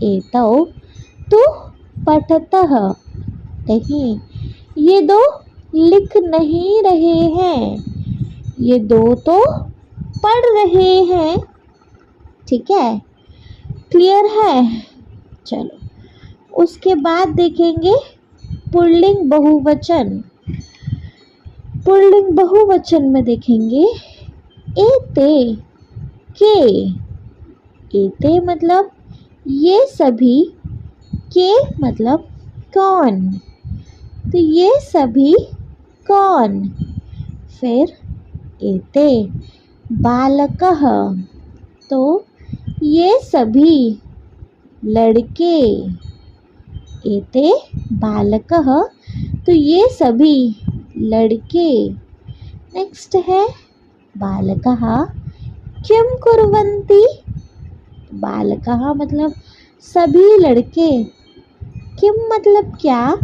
एतौ तु पठतः नहीं, ये दो लिख नहीं रहे हैं, ये दो तो पढ़ रहे हैं। ठीक है, क्लियर है। चलो उसके बाद देखेंगे पुल्लिंग बहुवचन। पुल्लिंग बहुवचन में देखेंगे एते, के, एते मतलब ये सभी, के मतलब कौन, तो ये सभी कौन। फिर एते बालकः, तो ये सभी लड़के। एते बालकः, तो ये सभी लड़के। नेक्स्ट है बालकः किम कुर्वन्ति। बालकः मतलब सभी लड़के, किम मतलब क्या,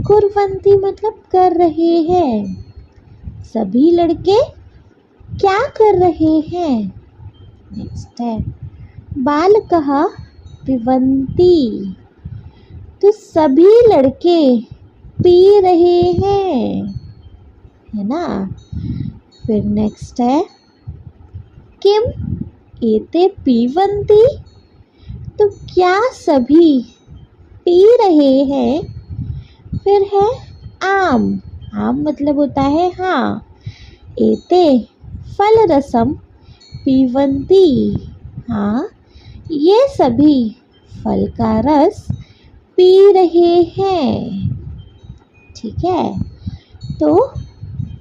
कुर्वन्ति मतलब कर रहे हैं। सभी लड़के क्या कर रहे हैं। नेक्स्ट है बालकः पिबन्ति, तो सभी लड़के पी रहे हैं, है ना। फिर नेक्स्ट है किम एते पीबन्ति, तो क्या सभी पी रहे हैं। फिर है आम, आम मतलब होता है हाँ। एते फल रसम पीबन्ति, हाँ ये सभी फल का रस पी रहे हैं। ठीक है, तो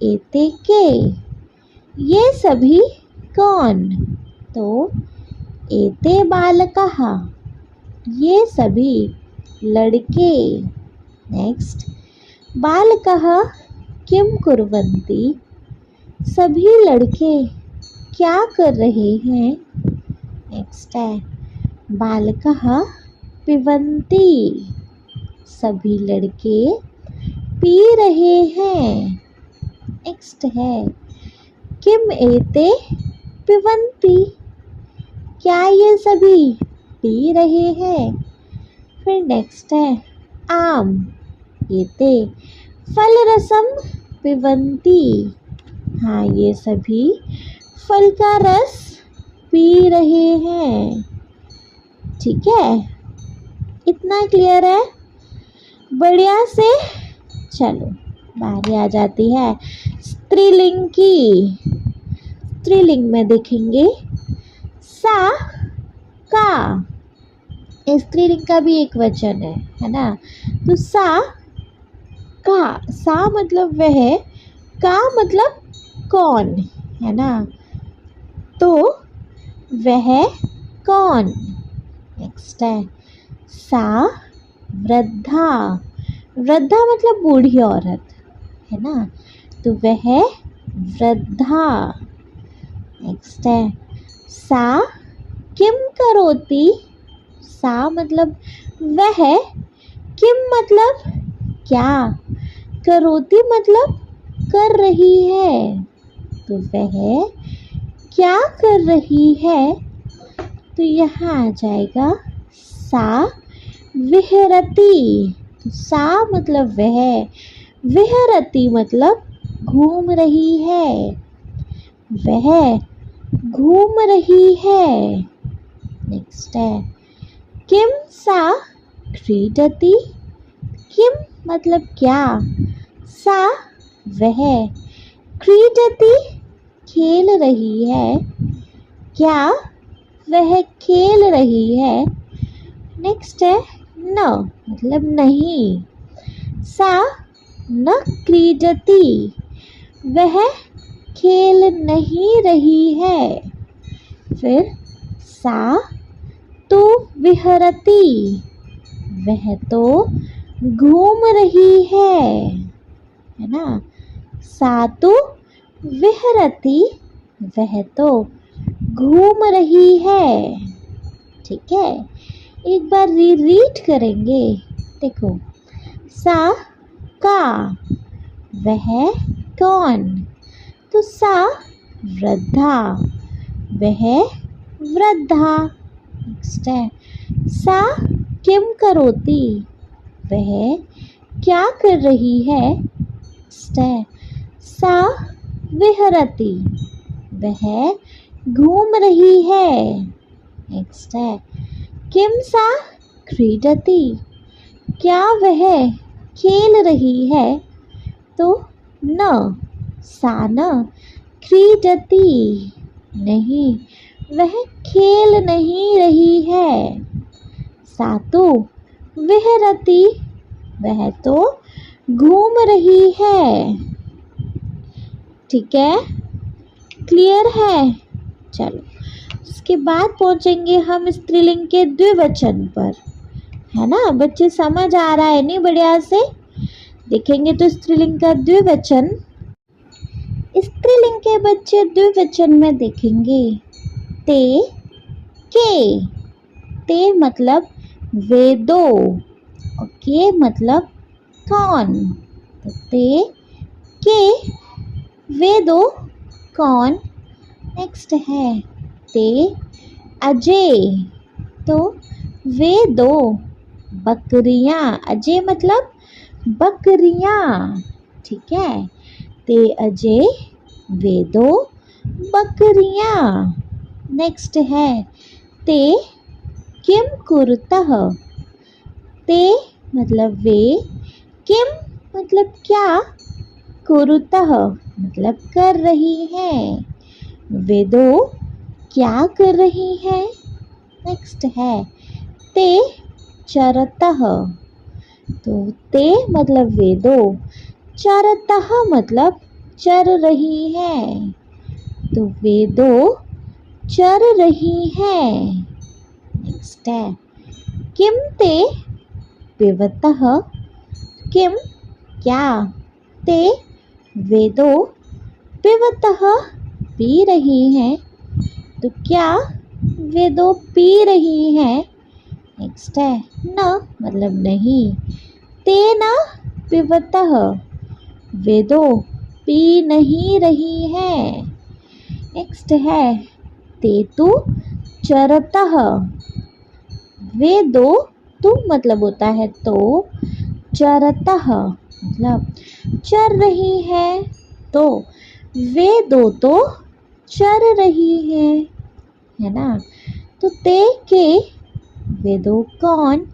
एते के, ये सभी कौन, तो एते बालकः, ये सभी लड़के। नेक्स्ट बालकः किम कुर्वन्ति, सभी लड़के क्या कर रहे हैं। नेक्स्ट है बालकः पिबन्ति, सभी लड़के पी रहे हैं। नेक्स्ट है किम एते पिबन्ति, क्या ये सभी पी रहे हैं। फिर नेक्स्ट है आम एते फल रसम पिबन्ति, हाँ ये सभी फल का रस पी रहे हैं। ठीक है, इतना क्लियर है, बढ़िया से। चलो बारी आ जाती है स्त्रीलिंग की। स्त्रीलिंग में देखेंगे सा का, स्त्रीलिंग का भी एक वचन है ना। तो सा का, सा मतलब वह, का मतलब कौन, है ना। तो वह कौन। नेक्स्ट है सा वृद्धा, वृद्धा मतलब बूढ़ी औरत, है ना। तो वह वृद्धा। नेक्स्ट है सा किम करोति, सा मतलब वह, किम मतलब क्या, करोति मतलब कर रही है, तो वह क्या कर रही है। तो यहाँ आ जाएगा सा विहरति, तो सा मतलब वह, विहरति मतलब घूम रही है, वह घूम रही है। नेक्स्ट है किम सा क्रीडति, किम मतलब क्या, सा वह, क्रीडति खेल रही है, क्या वह खेल रही है। नेक्स्ट है न मतलब नहीं, सा न क्रीडति, वह खेल नहीं रही है। फिर सा तो विहरति, वह तो घूम रही है ना। सा तो विहरति, वह तो घूम रही है। ठीक है, एक बार रीड करेंगे। देखो सा का, वह कौन, तो सा वृद्धा, वह वृद्धा। नेक्स्ट है सा किम करोति, वह क्या कर रही है। नेक्स्ट है सा विहरति, वह घूम रही है। नेक्स्ट है किम सा क्रीडति, क्या वह खेल रही है। तो न, सा न क्रीडति, नहीं वह खेल नहीं रही है। सातु विहरती, वह तो घूम रही है। ठीक है, क्लियर है। चलो उसके बाद पहुंचेंगे हम स्त्रीलिंग के द्विवचन पर, है ना बच्चे, समझ आ रहा है नहीं बढ़िया से? देखेंगे तो स्त्रीलिंग का द्विवचन, स्त्रीलिंग के बच्चे द्विवचन में देखेंगे ते के। ते मतलब वे दो और के मतलब कौन। तो ते के वे दो कौन। नेक्स्ट है ते अजय, तो वे दो बकरियां। अजय मतलब बकरियां। ठीक है, ते अजय वे दो बकरियां। नेक्स्ट है ते किम कुरुतः। ते मतलब वे, किम मतलब क्या, कुरुतः मतलब कर रही है। वे दो क्या कर रही है। नेक्स्ट है ते चरतः, तो ते मतलब वे दो, चरतः मतलब चर रही है, तो वे दो चर रही है। नेक्स्ट है किम ते पिबतः। किम क्या, ते वे दो पिबतः पी रही हैं, तो क्या वे दो पी रही हैं। नेक्स्ट है न मतलब नहीं, ते न पिबतः वे दो पी नहीं रही है। नेक्स्ट है ते तु चरतः, वे दो, तु मतलब होता है तो, चरतः मतलब चर रही है, तो वे दो तो चर रही है ना। तो ते के वे दो कौन,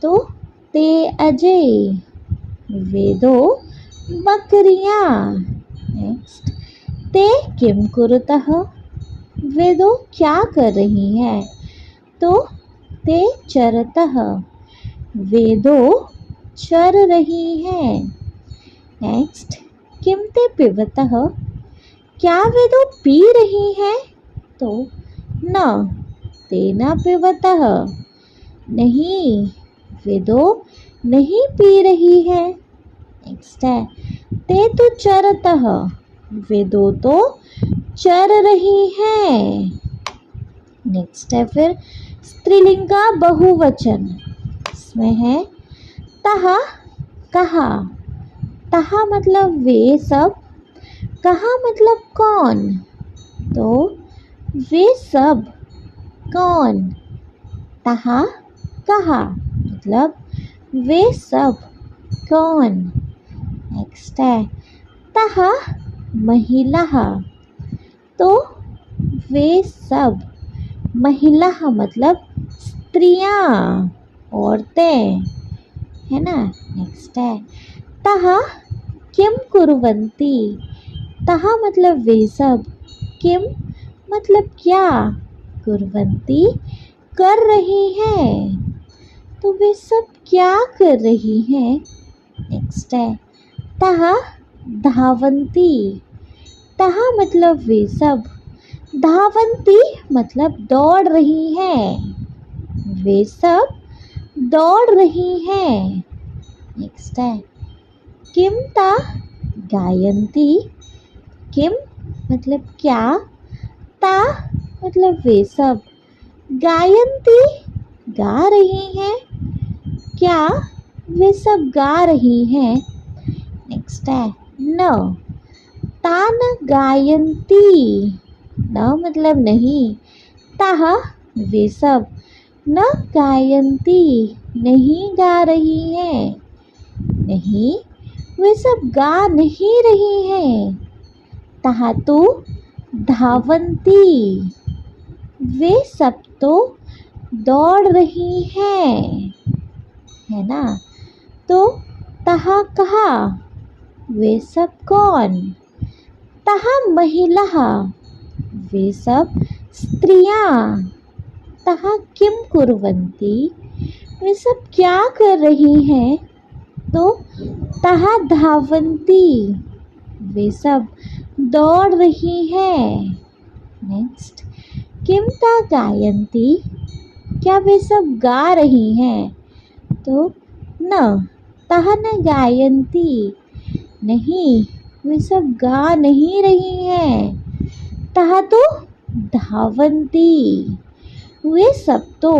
तो ते अजय वे दो बकरियां। नेक्स्ट ते किम कुरुतः, वे दो क्या कर रही हैं, तो ते चरतः वे दो चर रही हैं। नेक्स्ट किम ते पिबतः, क्या वे दो पी रही हैं, तो न ते न पिबतः नहीं, वे दो नहीं पी रही है। नेक्स्ट है ते तु चरतः, वे दो तो चर रही हैं। नेक्स्ट है फिर स्त्रीलिंग का बहुवचन, इसमें है तह कहा। तहा मतलब वे सब, कहा मतलब कौन, तो वे सब कौन। तहा कहा मतलब वे सब कौन। नेक्स्ट है तहा महिला, तो वे सब, महिला मतलब स्त्रियां, औरतें, है ना। नेक्स्ट है तहा किम कुर्वन्ति। तहा मतलब वे सब, किम मतलब क्या, कुर्वन्ति कर रही हैं, तो वे सब क्या कर रही हैं। नेक्स्ट है तहा धावन्ति। तहा मतलब वे सब, धावन्ति मतलब दौड़ रही हैं, वे सब दौड़ रही हैं। नेक्स्ट है किम ता गायन्ति। किम मतलब क्या, ता मतलब वे सब, गायन्ति गा रही हैं, क्या वे सब गा रही हैं। नेक्स्ट है न तान गायन्ति। न मतलब नहीं, ताह वे सब, न गायन्ति नहीं गा रही हैं, नहीं वे सब गा नहीं रही हैं। ताह तो धावन्ति, वे सब तो दौड़ रही हैं, है ना। तो तहा कहा, वे सब कौन। तहा महिला, वे सब स्त्रियां तः किं कुर्वन्ति, वे सब क्या कर रही हैं। तो तः धावन्ति, वे सब दौड़ रही हैं। नेक्स्ट, किम ता गायन्ति, क्या वे सब गा रही हैं। तो न तः न गायन्ति, नहीं वे सब गा नहीं रही हैं। तः तो धावन्ति, वे सब तो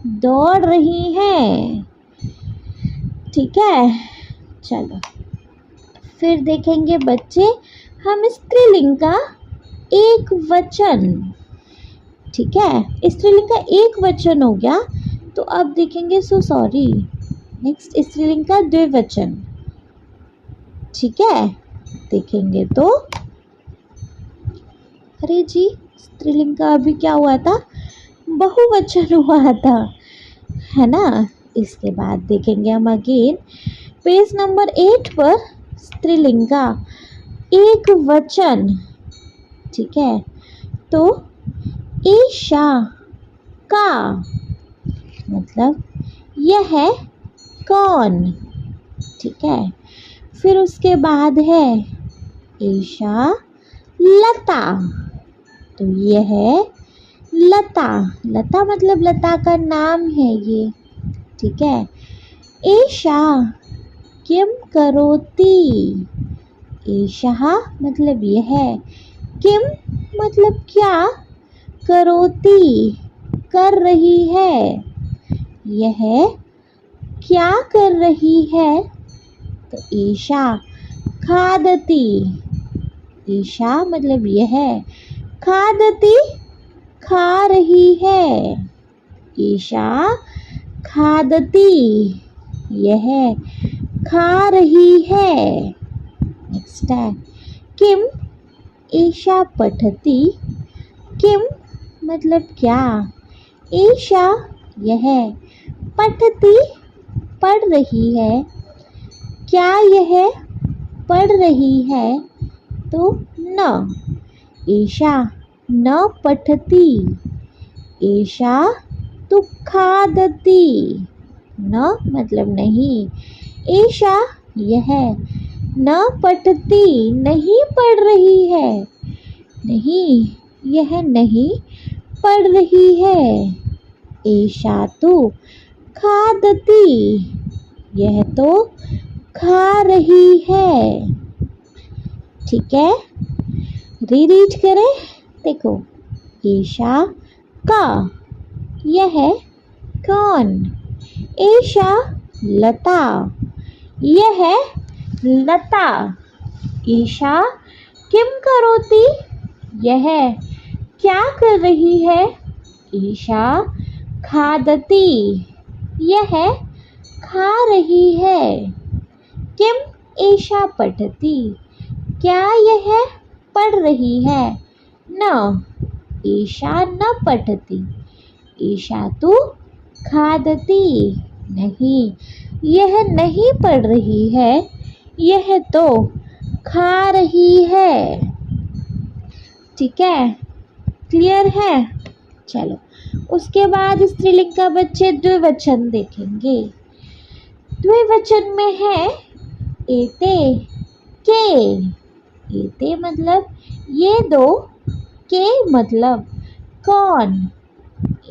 दौड़ रही हैं। ठीक है, चलो फिर देखेंगे बच्चे हम स्त्रीलिंग का एक वचन। ठीक है, स्त्रीलिंग का एक वचन हो गया, तो अब देखेंगे नेक्स्ट स्त्रीलिंग का द्विवचन। ठीक है, देखेंगे तो अरे जी स्त्रीलिंग का अभी क्या हुआ था, बहुवचन हुआ था, है ना। इसके बाद देखेंगे हम अगेन पेज नंबर 8 पर स्त्रीलिंग का एक वचन। ठीक है, तो ईशा का मतलब यह है कौन। ठीक है, फिर उसके बाद है ईशा लता, तो यह है लता। लता मतलब लता का नाम है ये। ठीक है, ईशा किम करोति, ईशा मतलब यह है, किम मतलब क्या, करोति कर रही है, यह क्या कर रही है। तो ईशा खादती, ईशा मतलब यह है, खादती खा रही है, ईशा खादती यह खा रही है। नेक्स्ट है किम, ईशा पठती, किम मतलब क्या, ईशा यह पठती पढ़ रही है, क्या यह पढ़ रही है। तो न, ईशा न पठती, ईशा तो खादती, न मतलब नहीं, ईशा यह न पठती नहीं पढ़ रही है, नहीं यह नहीं पढ़ रही है। ईशा तो खादती, यह तो खा रही है। ठीक है, रीड करें। देखो, ईशा का यह कौन, ईशा लता, यह लता। ईशा किम करोती, यह क्या कर रही है, ईशा खादती, यह खा रही है। किम ईशा पठती, क्या यह पढ़ रही है। न, ईशा न पठती, ईशा तो खादती, नहीं यह नहीं पढ़ रही है, यह तो खा रही है। ठीक है, क्लियर है। चलो उसके बाद स्त्रीलिंग का बच्चे द्विवचन देखेंगे। द्विवचन में है एते के, एते मतलब ये दो, के मतलब कौन,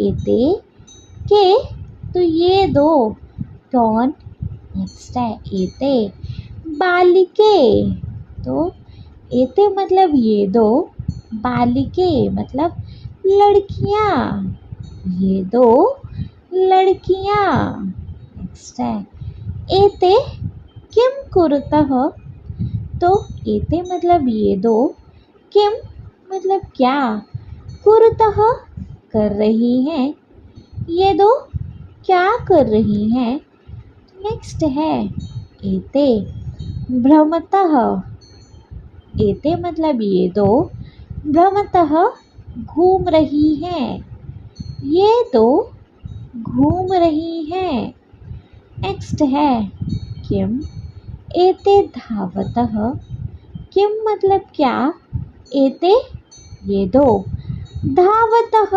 एते के तो ये दो कौन। नेक्स्ट है एते बालिके, तो एते मतलब ये दो, बालिके मतलब लड़कियां, ये दो लड़कियां। नेक्स्ट है एते किम कुरुतः, तो एते मतलब ये दो, किम मतलब क्या, कुरुतः कर रही हैं, ये दो क्या कर रही हैं। नेक्स्ट है एते भ्रमतः, एते मतलब ये दो, भ्रमतः घूम रही हैं, ये दो घूम रही हैं। नेक्स्ट है किम एते धावतः, किम मतलब क्या, एते ये दो धावतः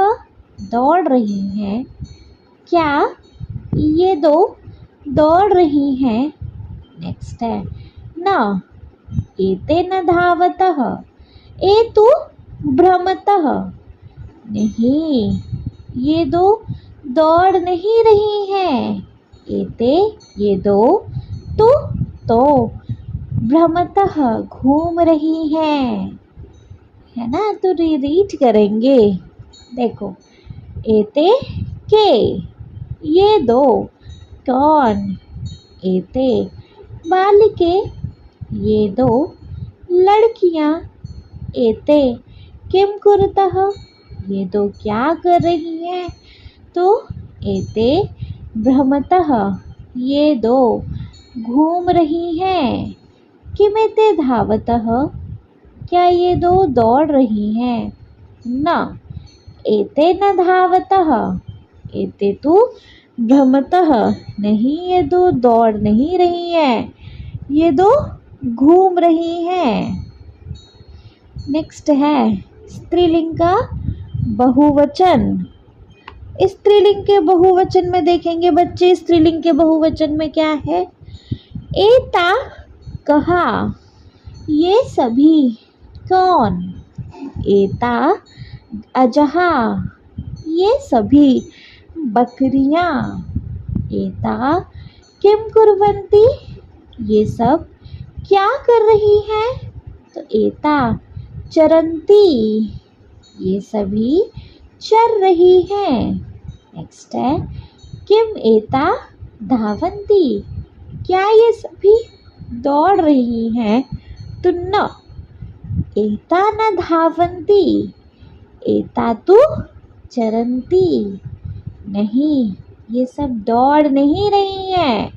दौड़ रही हैं। क्या ये दो दौड़ रही हैं? नेक्स्ट है न, एते न धावतः, एतु भ्रमतः, नहीं ये दो दौड़ नहीं रही हैं। एते ये दो, तु तो, भ्रमतः घूम रही हैं, है ना। तो रीड करेंगे। देखो, एते के, ये दो, कौन? एते बालिके, ये दो लड़कियां। एते किम कुरुतः, ये दो क्या कर रही हैं? तो एते भ्रमतः, ये दो घूम रही हैं। किमेते धावतः, क्या ये दो दौड़ रही हैं? न, एते न धावतः, एते तु भ्रमतः, नहीं ये दो दौड़ नहीं रही हैं, ये दो घूम रही हैं। नेक्स्ट है स्त्रीलिंग का बहुवचन। स्त्रीलिंग के बहुवचन में देखेंगे बच्चे, स्त्रीलिंग के बहुवचन में क्या है? एता कहा, ये सभी, कौन? एता अजहा, ये सभी बकरियां। एता किम कुर्वन्ति, ये सब क्या कर रही हैं? तो एता चरन्ति, ये सभी चर रही हैं। नेक्स्ट है किम एता धावन्ति, क्या ये सभी दौड़ रही हैं? तो न, एता न धावन्ति, एता तु चरन्ति, नहीं ये सब दौड़ नहीं रही हैं,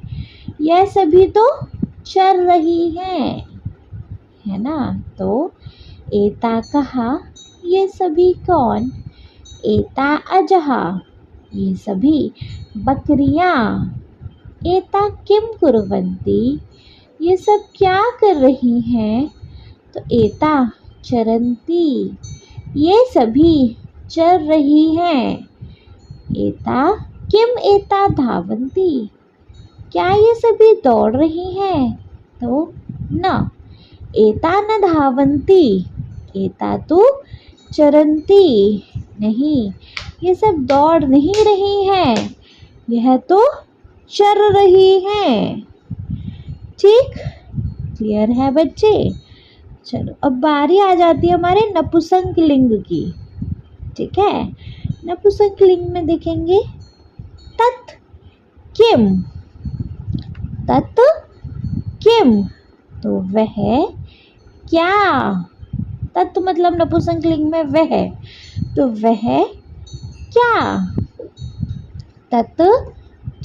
यह सभी तो चर रही हैं, है ना। तो एता कहा, ये सभी कौन? एता अजहा, ये सभी बकरियां। एता किम कुर्वन्ति, ये सब क्या कर रही हैं? तो एता चरन्ति, ये सभी चर रही हैं। एता किम एता धावन्ति, क्या ये सभी दौड़ रही हैं? तो न, एता न धावन्ति, एता तु चरन्ति, नहीं ये सब दौड़ नहीं रही हैं, यह तो चर रही हैं। ठीक, क्लियर है बच्चे? चलो अब बारी आ जाती है हमारे नपुंसक लिंग की। ठीक है, नपुंसक लिंग में देखेंगे तत् किम, तत् किम, तो वह क्या। तत् मतलब नपुंसक लिंग में वह, तो वह क्या। तत्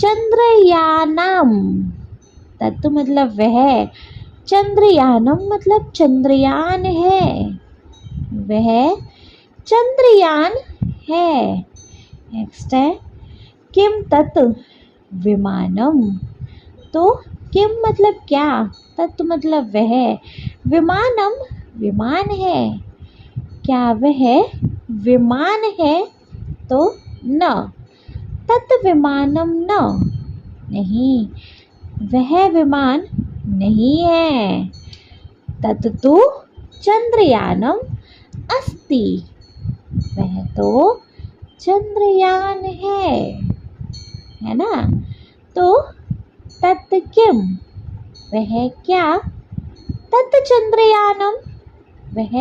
चंद्रयानम, तत् मतलब वह, चंद्रयानम मतलब चंद्रयान है, वह चंद्रयान है। नेक्स्ट है किम तत् विमानम, तो किम मतलब क्या, तत् मतलब वह, विमानम विमान है, क्या वह विमान है? तो न, तत् विमानम न, नहीं वह विमान नहीं है। तत् तु चंद्रयानम अस्ति, वह तो चंद्रयान है ना। तो तत् किम, वह क्या, तत् चंद्रयानम, वह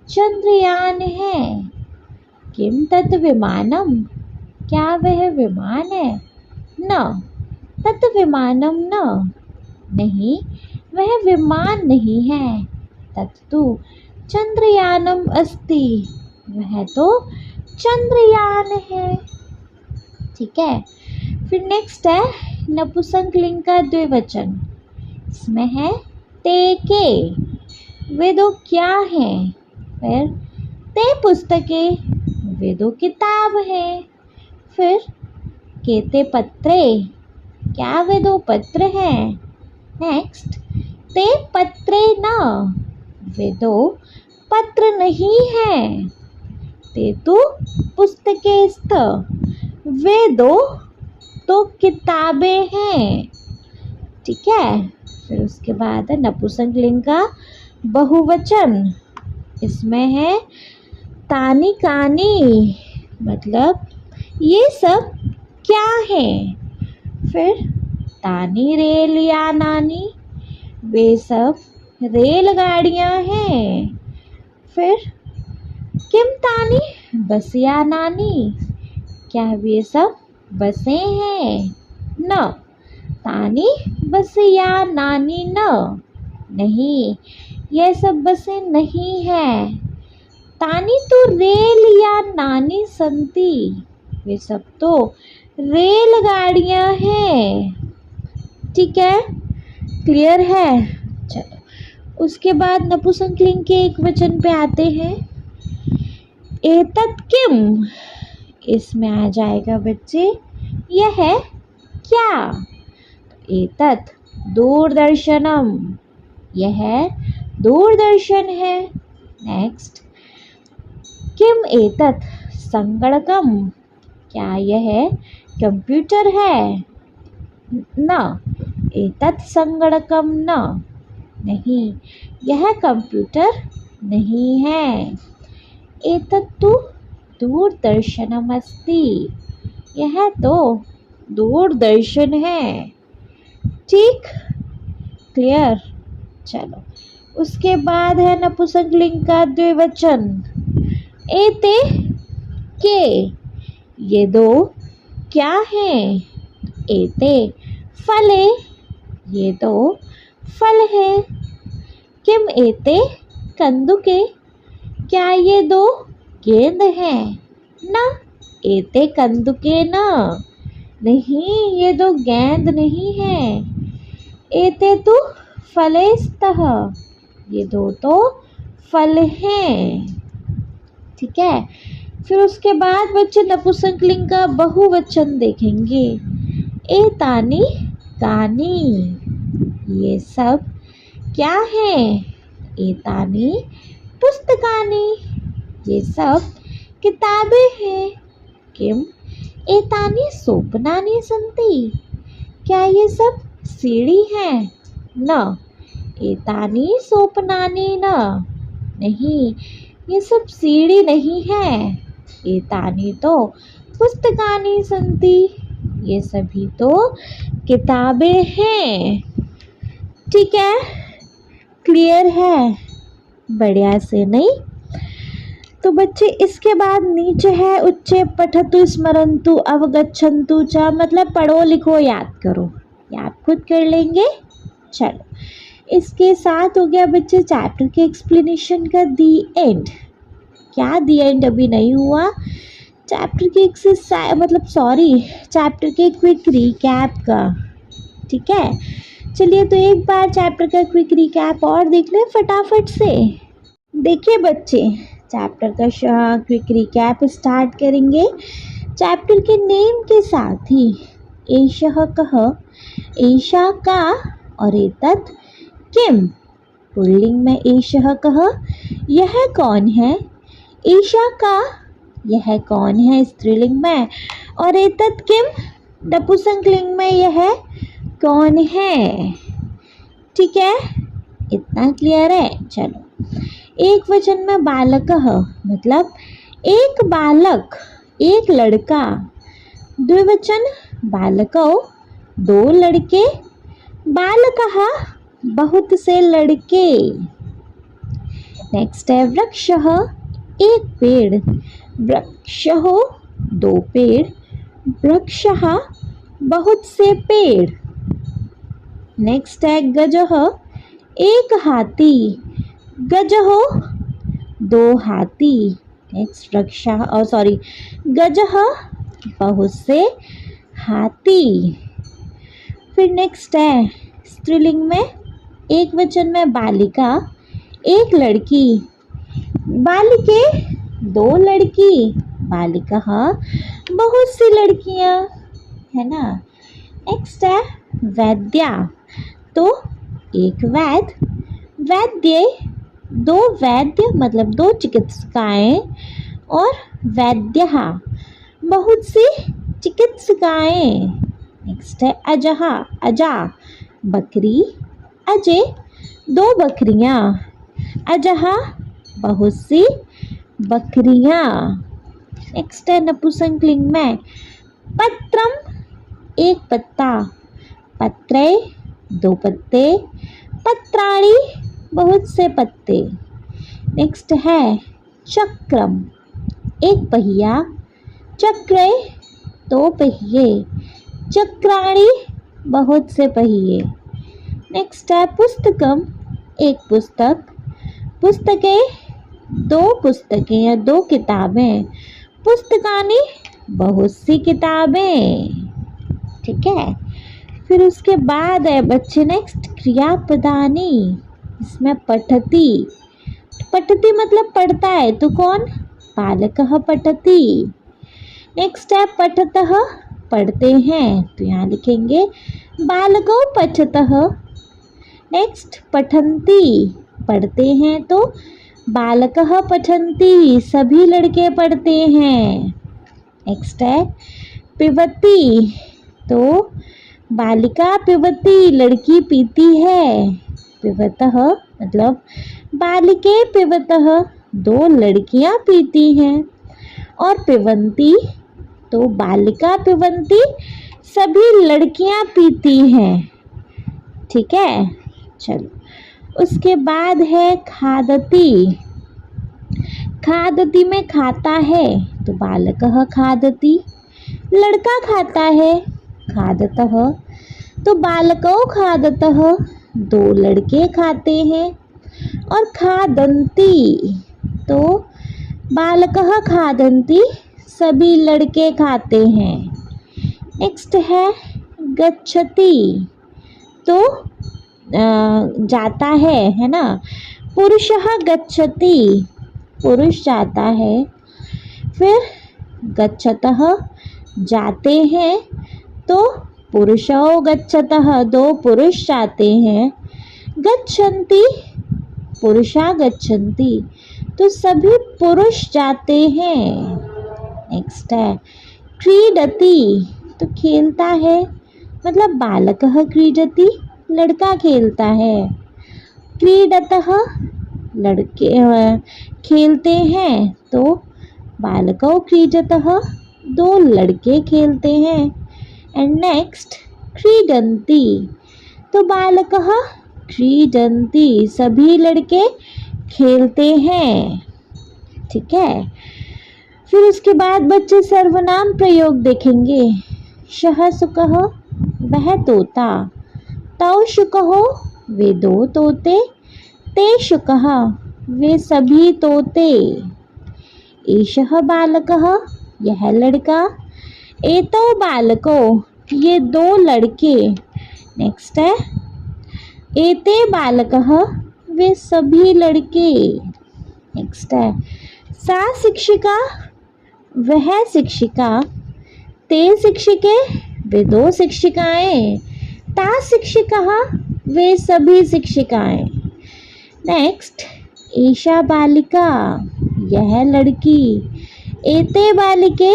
चंद्रयान है। किम तत् विमानम, क्या वह विमान है? न, तत् विमानम न, नहीं वह विमान नहीं है। तत्तु चंद्रयानम अस्ति, वह तो चंद्रयान है। ठीक है, फिर नेक्स्ट है नपुंसक लिंग का द्विवचन। इसमें है ते के, वे दो क्या हैं? फिर ते पुस्तकें, वे दो किताब हैं। फिर केते पत्रे, क्या वे दो पत्र हैं? नेक्स्ट ते पत्रे न, वे दो पत्र नहीं हैं। ते तु पुस्तके स्थ, वे दो तो किताबें हैं। ठीक है। फिर उसके बाद है नपुंसकलिंग का बहुवचन। इसमें है तानी कानी, मतलब ये सब क्या है। फिर तानी रेल या नानी, वे सब रेलगाड़ियाँ हैं। फिर किम तानी बस या नानी, क्या वे सब बसें हैं। न तानी बस या नानी न, नहीं यह सब बसें नहीं हैं। तानी तो रेल या नानी संती, वे सब तो रेलगाड़ियाँ हैं। ठीक है, क्लियर है। चलो उसके बाद नपुंसकलिंग के एक वचन पे आते हैं। एतत् किम, इसमें आ जाएगा बच्चे यह है क्या। एतत् दूरदर्शनम, यह दूरदर्शन है। नेक्स्ट, किम एतत् संगणकम, क्या यह कंप्यूटर है। न एतत् संगणकम न, नहीं यह कंप्यूटर नहीं है। एतत्तु दूरदर्शनमस्ति, यह तो दूरदर्शन है। ठीक, क्लियर। चलो उसके बाद है नपुंसकलिंग का द्विवचन। एते के, ये दो क्या हैं। एते फले, ये दो फल है। किम एते कंदुके, क्या ये दो गेंद हैं। न एते कंदुके न, नहीं ये दो गेंद नहीं है। एते तु फले स्तः, ये दो तो फल हैं। ठीक है। फिर उसके बाद बच्चे नपुंसकलिंग का बहुवचन देखेंगे। एतानि कानि, ये सब क्या है। एतानि पुस्तकानि, ये सब किताबें हैं। किम एतानि सोपानानि सन्ति, क्या ये सब सीढ़ी हैं। न एतानि सोपानानि न, नहीं ये सब सीढ़ी नहीं है। एतानि तो पुस्तकानि सन्ति, ये सभी तो किताबें हैं। ठीक है, क्लियर है, बढ़िया से नहीं। तो बच्चे इसके बाद नीचे है उच्चे पठतु स्मरन्तु अवगच्छन्तु च, मतलब पढ़ो लिखो याद करो, ये आप खुद कर लेंगे। चलो इसके साथ हो गया बच्चे चैप्टर के एक्सप्लेनेशन का दी एंड। क्या दी एंड अभी नहीं हुआ, चैप्टर के एक्सरसाइज मतलब चैप्टर के क्विक रिकैप का। ठीक है, चलिए तो एक बार चैप्टर का क्विक रिकैप और देख लें फटाफट से। देखिए बच्चे, चैप्टर का क्विक रिकैप स्टार्ट करेंगे चैप्टर के नेम के साथ ही। एषः कः, एषा का और एतत् किम। पुल्लिंग में एषः कः, यह कौन है। एषा का, यह कौन है स्त्रीलिंग में। और एतत् किम नपुंसकलिंग में, यह कौन है। ठीक है, इतना क्लियर है। चलो एक वचन में बालकः, मतलब एक बालक, एक लड़का। द्विवचन बालकौ, दो लड़के। बालकः, बहुत से लड़के। नेक्स्ट है वृक्षः, एक पेड़। वृक्षः, दो पेड़। वृक्षः, बहुत से पेड़। नेक्स्ट है गजः, एक हाथी। गजः, दो हाथी। नेक्स्ट वृक्षः गजः, बहुत से हाथी। फिर नेक्स्ट है स्त्रीलिंग में एक वचन में बालिका, एक लड़की। बालिके, दो लड़की। बालिका, बहुत सी लड़कियां, है ना। नेक्स्ट है वैद्या, तो एक वैद्य। वैद्य, दो वैद्य मतलब दो चिकित्सिकाएं और वैद्यः बहुत सी चिकित्सिकाएं। नेक्स्ट है अजहा, अजा बकरी, अजय दो बकरियां, अजहा बहुत सी बकरियां। नेक्स्ट है नपुंसकलिंग में पत्रम एक पत्ता, पत्रे दो पत्ते, पत्राणि बहुत से पत्ते। नेक्स्ट है चक्रम एक पहिया, चक्रे दो पहिए, चक्राणि बहुत से पहिए। नेक्स्ट है पुस्तकम एक पुस्तक, पुस्तकें दो पुस्तकें या दो किताबें, पुस्तकानि बहुत सी किताबें। ठीक है, फिर उसके बाद है बच्चे नेक्स्ट क्रियापदानी। इसमें पठती, पठती मतलब पढ़ता है तो कौन, बालकः पठति। नेक्स्ट है पठतः पढ़ते हैं तो यहाँ लिखेंगे बालको पठतः। नेक्स्ट पठन्ति पढ़ते हैं तो बालकः पठन्ति सभी लड़के पढ़ते हैं। नेक्स्ट है पिबती तो बालिका पिबती लड़की पीती है, पिबतः मतलब बालिके पिबतः दो लड़कियां पीती हैं, और पिबन्ति तो बालिका पिबन्ति सभी लड़कियां पीती हैं। ठीक है, चलो उसके बाद है खादती, खादती में खाता है तो बालकः खादति, लड़का खाता है, खादतः तो बालको खादतः दो लड़के खाते हैं, और खादन्ति तो बालकः खादन्ति सभी लड़के खाते हैं। नेक्स्ट है गच्छति तो जाता है ना, पुरुषः गच्छति पुरुष जाता है, फिर गच्छतः जाते हैं तो पुरुषौ गच्छतः दो पुरुष जाते हैं, गच्छन्ति पुरुषा गच्छन्ति तो सभी पुरुष जाते हैं। नेक्स्ट है क्रीडति तो खेलता है, मतलब बालकः क्रीडति लड़का खेलता है, क्रीडतः लड़के खेलते हैं तो बालकौ क्रीडतः दो लड़के खेलते हैं। एंड नेक्स्ट क्रीडन्ति तो बालकः क्रीडन्ति सभी लड़के खेलते हैं। ठीक है, फिर उसके बाद बच्चे सर्वनाम प्रयोग देखेंगे। शः शुकः वह तोता, तौ शुकः वे दो तोते, ते शुकः वे सभी तोते, एषः बालकः यह लड़का, एतौ बालको ये दो लड़के। नेक्स्ट है एते बालकः वे सभी लड़के। नेक्स्ट है सा शिक्षिका वह शिक्षिका, ते शिक्षिके वे दो शिक्षिकाएं, ता शिक्षिकः वे सभी शिक्षिकाएं। नेक्स्ट एषा बालिका यह लड़की, एते बालिके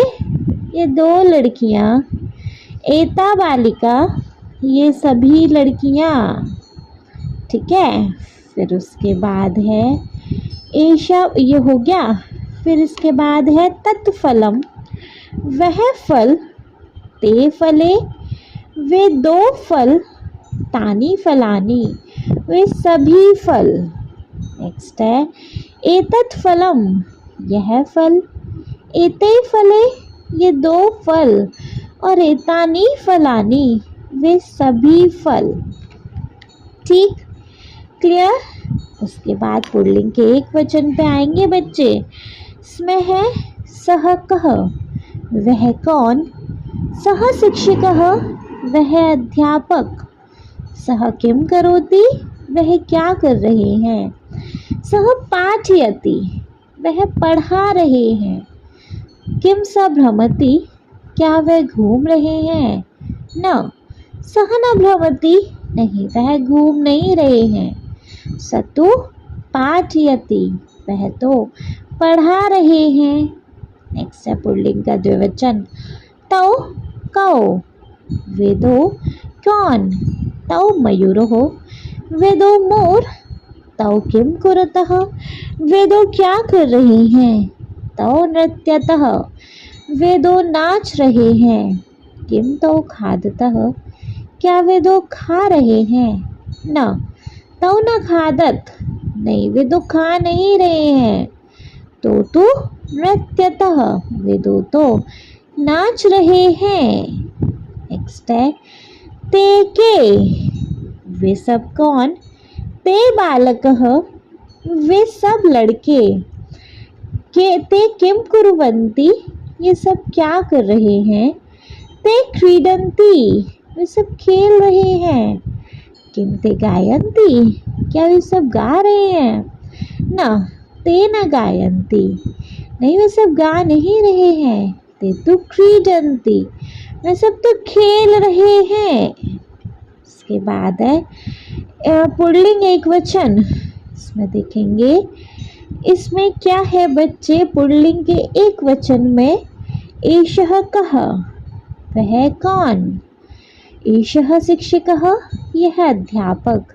ये दो लड़कियां, एता बालिका ये सभी लड़कियां। ठीक है, फिर उसके बाद है एषा, ये हो गया। फिर इसके बाद है तत्फलम वह फल, ते फले वे दो फल, तानी फलानी वे सभी फल। नेक्स्ट है एतत् फलम यह फल, एते फले ये दो फल, और एतानी फलानी वे सभी फल। ठीक, क्लियर। उसके बाद पुल्लिंग के एक वचन पे आएंगे बच्चे। इसमें है सह कः वह कौन, सह शिक्षकः वह अध्यापक, सह किम करोति वह क्या कर रहे हैं, सह पाठयति वह पढ़ा रहे हैं, किम स भ्रमति क्या वह घूम रहे हैं, न सह न भ्रमति नहीं वह घूम नहीं रहे हैं, सतु पाठयति वह तो पढ़ा रहे हैं, नेक्स्ट है पुल्लिंग का द्विवचन तौ कौ। वेदो कौन? तौ मयूरः। वेदो मोर। तौ किं कुरुतः? वेदो क्या कर रहे हैं? तौ नृत्यतः। वेदो नाच रहे हैं। किं तौ खादतः? क्या वेदो खा रहे हैं? न तौ न खादत। नहीं, वेदो खा नहीं रहे हैं। तो नृत्यतः। वेदो तो नाच रहे हैं। नेक्स्ट है ते के। वे सब कौन? ते बालकः। वे सब लड़के। के ते किं कुर्वन्ति? ये सब क्या कर रहे हैं? ते क्रीडन्ति। वे सब खेल रहे हैं। किं ते गायन्ति? क्या वे सब गा रहे हैं? न ते न गायन्ति। नहीं, वे सब गा नहीं रहे हैं। ते तो क्रीडन्ति। वे सब तो खेल रहे हैं। इसके बाद है पुल्लिंग एक वचन। इसमें देखेंगे इसमें क्या है बच्चे। पुल्लिंग के एक वचन में एषः कः, वह कौन। एषः शिक्षकः, यह अध्यापक।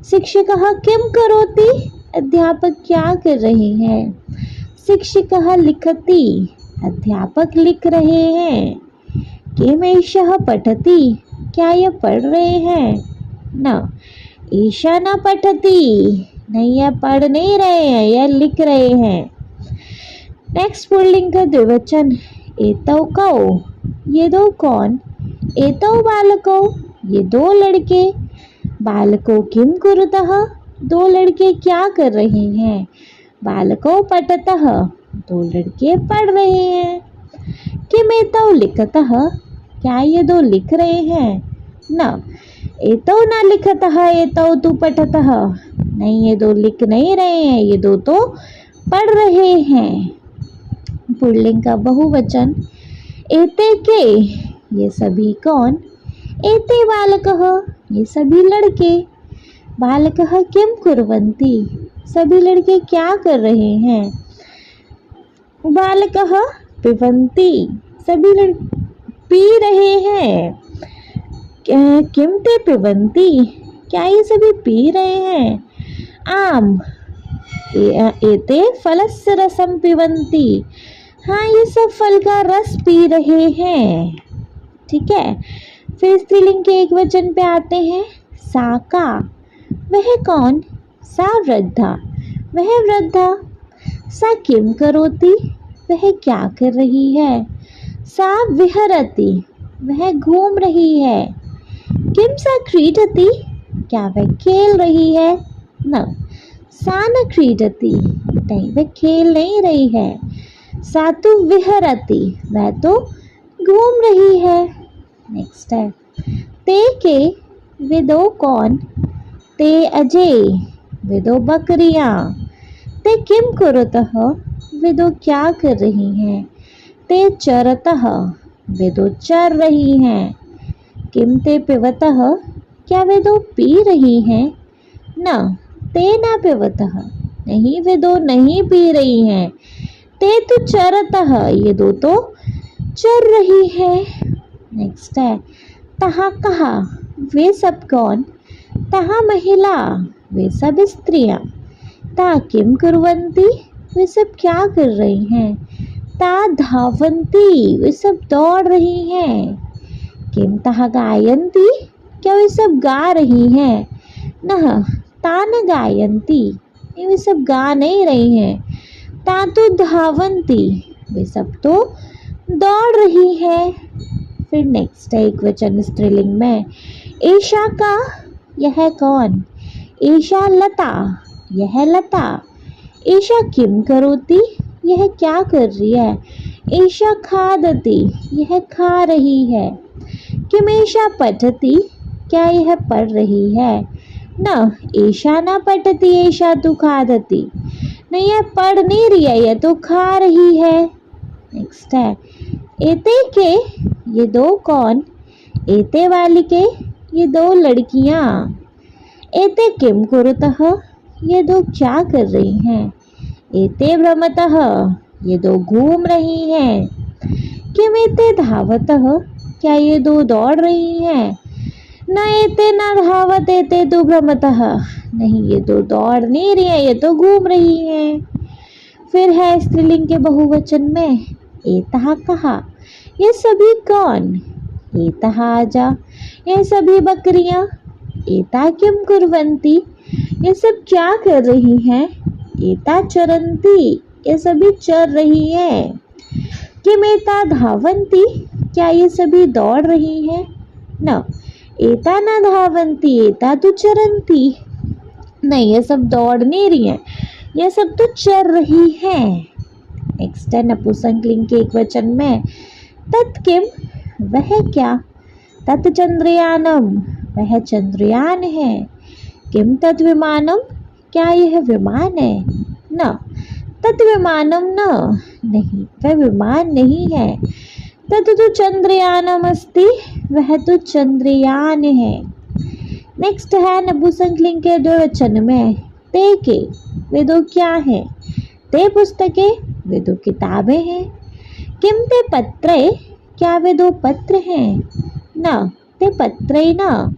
शिक्षकः किं करोति? अध्यापक क्या कर रहे हैं? शिक्षकः लिखति, अध्यापक लिख रहे हैं। किम एषः पठति? क्या यह पढ़ रहे हैं? न एषा न पठति। नहीं, यह पढ़ नहीं रहे हैं, यह लिख रहे हैं। नेक्स्ट पुल्लिंग का द्विवचन एतौ कौ। ये दो कौन? एतौ बालकौ, ये दो लड़के। बालको किं कुरुतः? दो लड़के क्या कर रहे हैं? बालको पठतः, दो लड़के पढ़ रहे हैं। किम एतौ लिखतः? क्या ये दो लिख रहे हैं? न एतौ न लिखतः एतौ तु पठतः। नहीं, ये दो लिख नहीं रहे हैं, ये दो तो पढ़ रहे हैं। पुल्लिंग का बहुवचन एते के। ये सभी कौन? एते बालकः, ये सभी लड़के। बालकः किं कुर्वन्ति? सभी लड़के क्या कर रहे हैं? बालकः पिबन्ति, सभी लड़के पी रहे हैं। किं ते पिबन्ति? क्या ये सभी पी रहे हैं? आम एते फलस्य रसं पिबन्ति। हाँ, ये सब फल का रस पी रहे हैं। ठीक है, फिर स्त्रीलिंग के एक वचन पे आते हैं। सा का, वह कौन? सा वृद्धा, वह वृद्धा। सा किं करोति? वह क्या कर रही है? सा विहरति, वह घूम रही है। किम सा क्रीडति? क्या वह खेल रही है? न सा न क्रीडति। नहीं, वह खेल नहीं रही है। सा तो विहरति, वह तो घूम रही है। नेक्स्ट है ते के। वे दो कौन? ते अजय, वे दो बकरियां। ते किं कुरुतः? वे दो क्या कर रही हैं? ते चरतः, वे दो चर रही हैं। किं ते पिबतः? क्या वे दो पी रही हैं? न ते न पिबतः। नहीं, वे दो नहीं पी रही हैं। ते तो चरतः, ये दो तो चर रही है। नेक्स्ट है तहा कहा। वे सब कौन? तहा महिला, वे सब स्त्रियां। ता किं कुर्वन्ति? वे सब क्या कर रही हैं? ता धावन्ति, वे सब दौड़ रही हैं। किं तहा गायन्ति? क्या वे सब गा रही हैं? न ता न गायन्ति, वे सब गा नहीं रही हैं। ता तो धावन्ति, वे सब तो दौड़ रही है। फिर नेक्स्ट है एक वचन स्त्रीलिंग में। एषा का, यह कौन? एषा लता, यह लता। एषा किं करोति? यह क्या कर रही है? एषा खादति, यह खा रही है। किम एषा पठति? क्या यह पढ़ रही है? न एषा न पठति एषा तु खादति। नहीं, यह पढ़ नहीं रही है, यह तो खा रही है। नेक्स्ट है एते के। ये दो कौन? एते वाली के, ये दो लड़कियां। एते किं कुरुतः? ये दो क्या कर रही हैं? एते भ्रमतः, ये दो घूम रही हैं। किमेते धावतः, क्या ये दो दौड़ रही हैं? न एते न धावत एते तो भ्रमतः, नहीं ये तो दौड़ नहीं रही है, ये तो घूम रही हैं। फिर है स्त्रीलिंग के बहुवचन में एतः कहा, ये सभी कौन? एतः आजा, ये सभी बकरियां। एता किम कुर्वन्ति, ये सब क्या कर रही हैं? एता चरन्ति, ये सभी चर रही हैं। किम एता धावन्ति, क्या ये सभी दौड़ रही हैं? न एता न धावन्ति एता तो चरन्ति, नहीं ये सब दौड़ नहीं रही हैं, ये सब तो चर रही हैं। नेक्स्ट है नपुंसकलिंग के एक वचन में तत्किम, वह क्या? तत् चंद्रयानम, वह चंद्रयान है। किम तत् विमानम, क्या यह विमान है? न तत् विमानम न, नहीं वह विमान नहीं है। तत् तो चंद्रयानम अस्ति, वह तो चंद्रयान है। नेक्स्ट है नपुंसकलिंग के द्विवचन में ते के, वे दो क्या है? ते पुस्तकें, वे दो किताबें हैं। किम ते पत्रे, क्या वे दो पत्र हैं? न ते पत्रे न,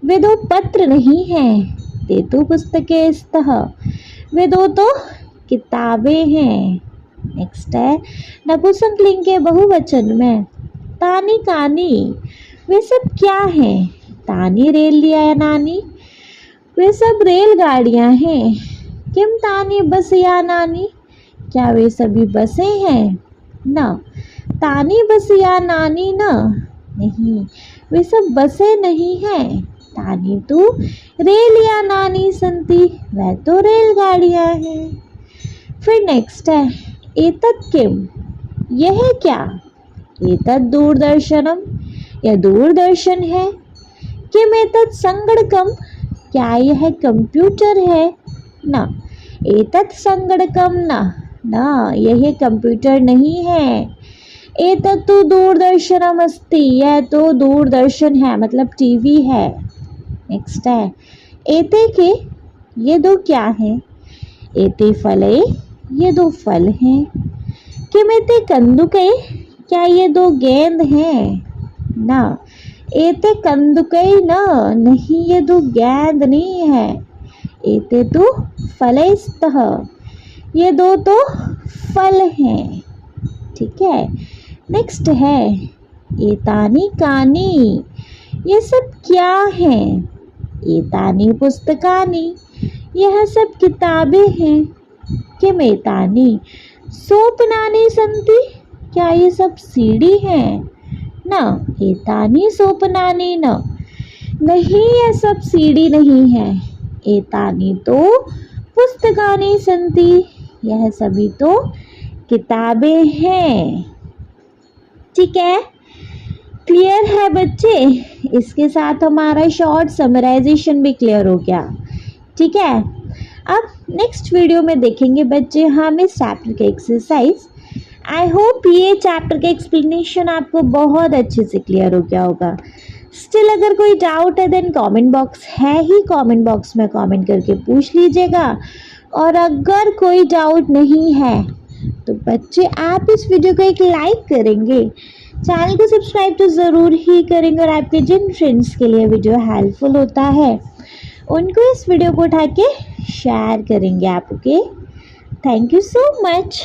वे दो पत्र नहीं हैं। ते तो पुस्तकें स्तः, वे दो तो किताबें हैं। नेक्स्ट है नपुंसकलिंग के बहुवचन में तानी कानी, वे सब क्या हैं? तानी रेलयानानि, वे सब रेलगाड़ियां हैं। किम तानी बस यानानि, क्या वे सभी बसें हैं? न तानी बस यानानि न, नहीं वे सब बसें नहीं हैं। तानी तो रेलयानानि सन्ति, वह तो रेलगाड़ियां हैं। फिर नेक्स्ट है एतत् किम, यह क्या? एतत् दूरदर्शनम, यह दूरदर्शन है। किम एतत् संगणकम, क्या यह कंप्यूटर है? न एतत् संगणकम न, यह कंप्यूटर नहीं है। एतत् तो दूरदर्शनम अस्ति, यह तो दूरदर्शन है मतलब टीवी है। नेक्स्ट है एते के, ये दो क्या है? एते फले, ये दो फल हैं। किम एते कंदुके, क्या ये दो गेंद हैं? न एते कंदुके न, नहीं ये दो गेंद नहीं है। एते तो फलैस्तः, ये दो तो फल हैं। ठीक है। नेक्स्ट है एतानी कानी, ये सब क्या हैं? एतानी पुस्तकानी, यह सब किताबें हैं। किम एतानी सोपनानि सन्ति, क्या ये सब सीढ़ी हैं? न एतानी सोपनानि न, नहीं ये सब सीढ़ी नहीं है। एतानी तो पुस्तकानि सन्ति, यह सभी तो किताबें हैं। ठीक है, क्लियर है बच्चे? इसके साथ हमारा शॉर्ट समराइजेशन भी क्लियर हो गया। ठीक है, अब नेक्स्ट वीडियो में देखेंगे बच्चे हम इस चैप्टर के एक्सरसाइज। आई होप ये चैप्टर का एक्सप्लेनेशन आपको बहुत अच्छे से क्लियर हो गया होगा। स्टिल अगर कोई डाउट है देन कमेंट बॉक्स है ही, कमेंट बॉक्स में कमेंट करके पूछ लीजिएगा। और अगर कोई डाउट नहीं है तो बच्चे आप इस वीडियो को एक लाइक करेंगे, चैनल को सब्सक्राइब तो ज़रूर ही करेंगे और आपके जिन फ्रेंड्स के लिए वीडियो हेल्पफुल होता है उनको इस वीडियो को उठा के शेयर करेंगे आप। Okay, thank you so much.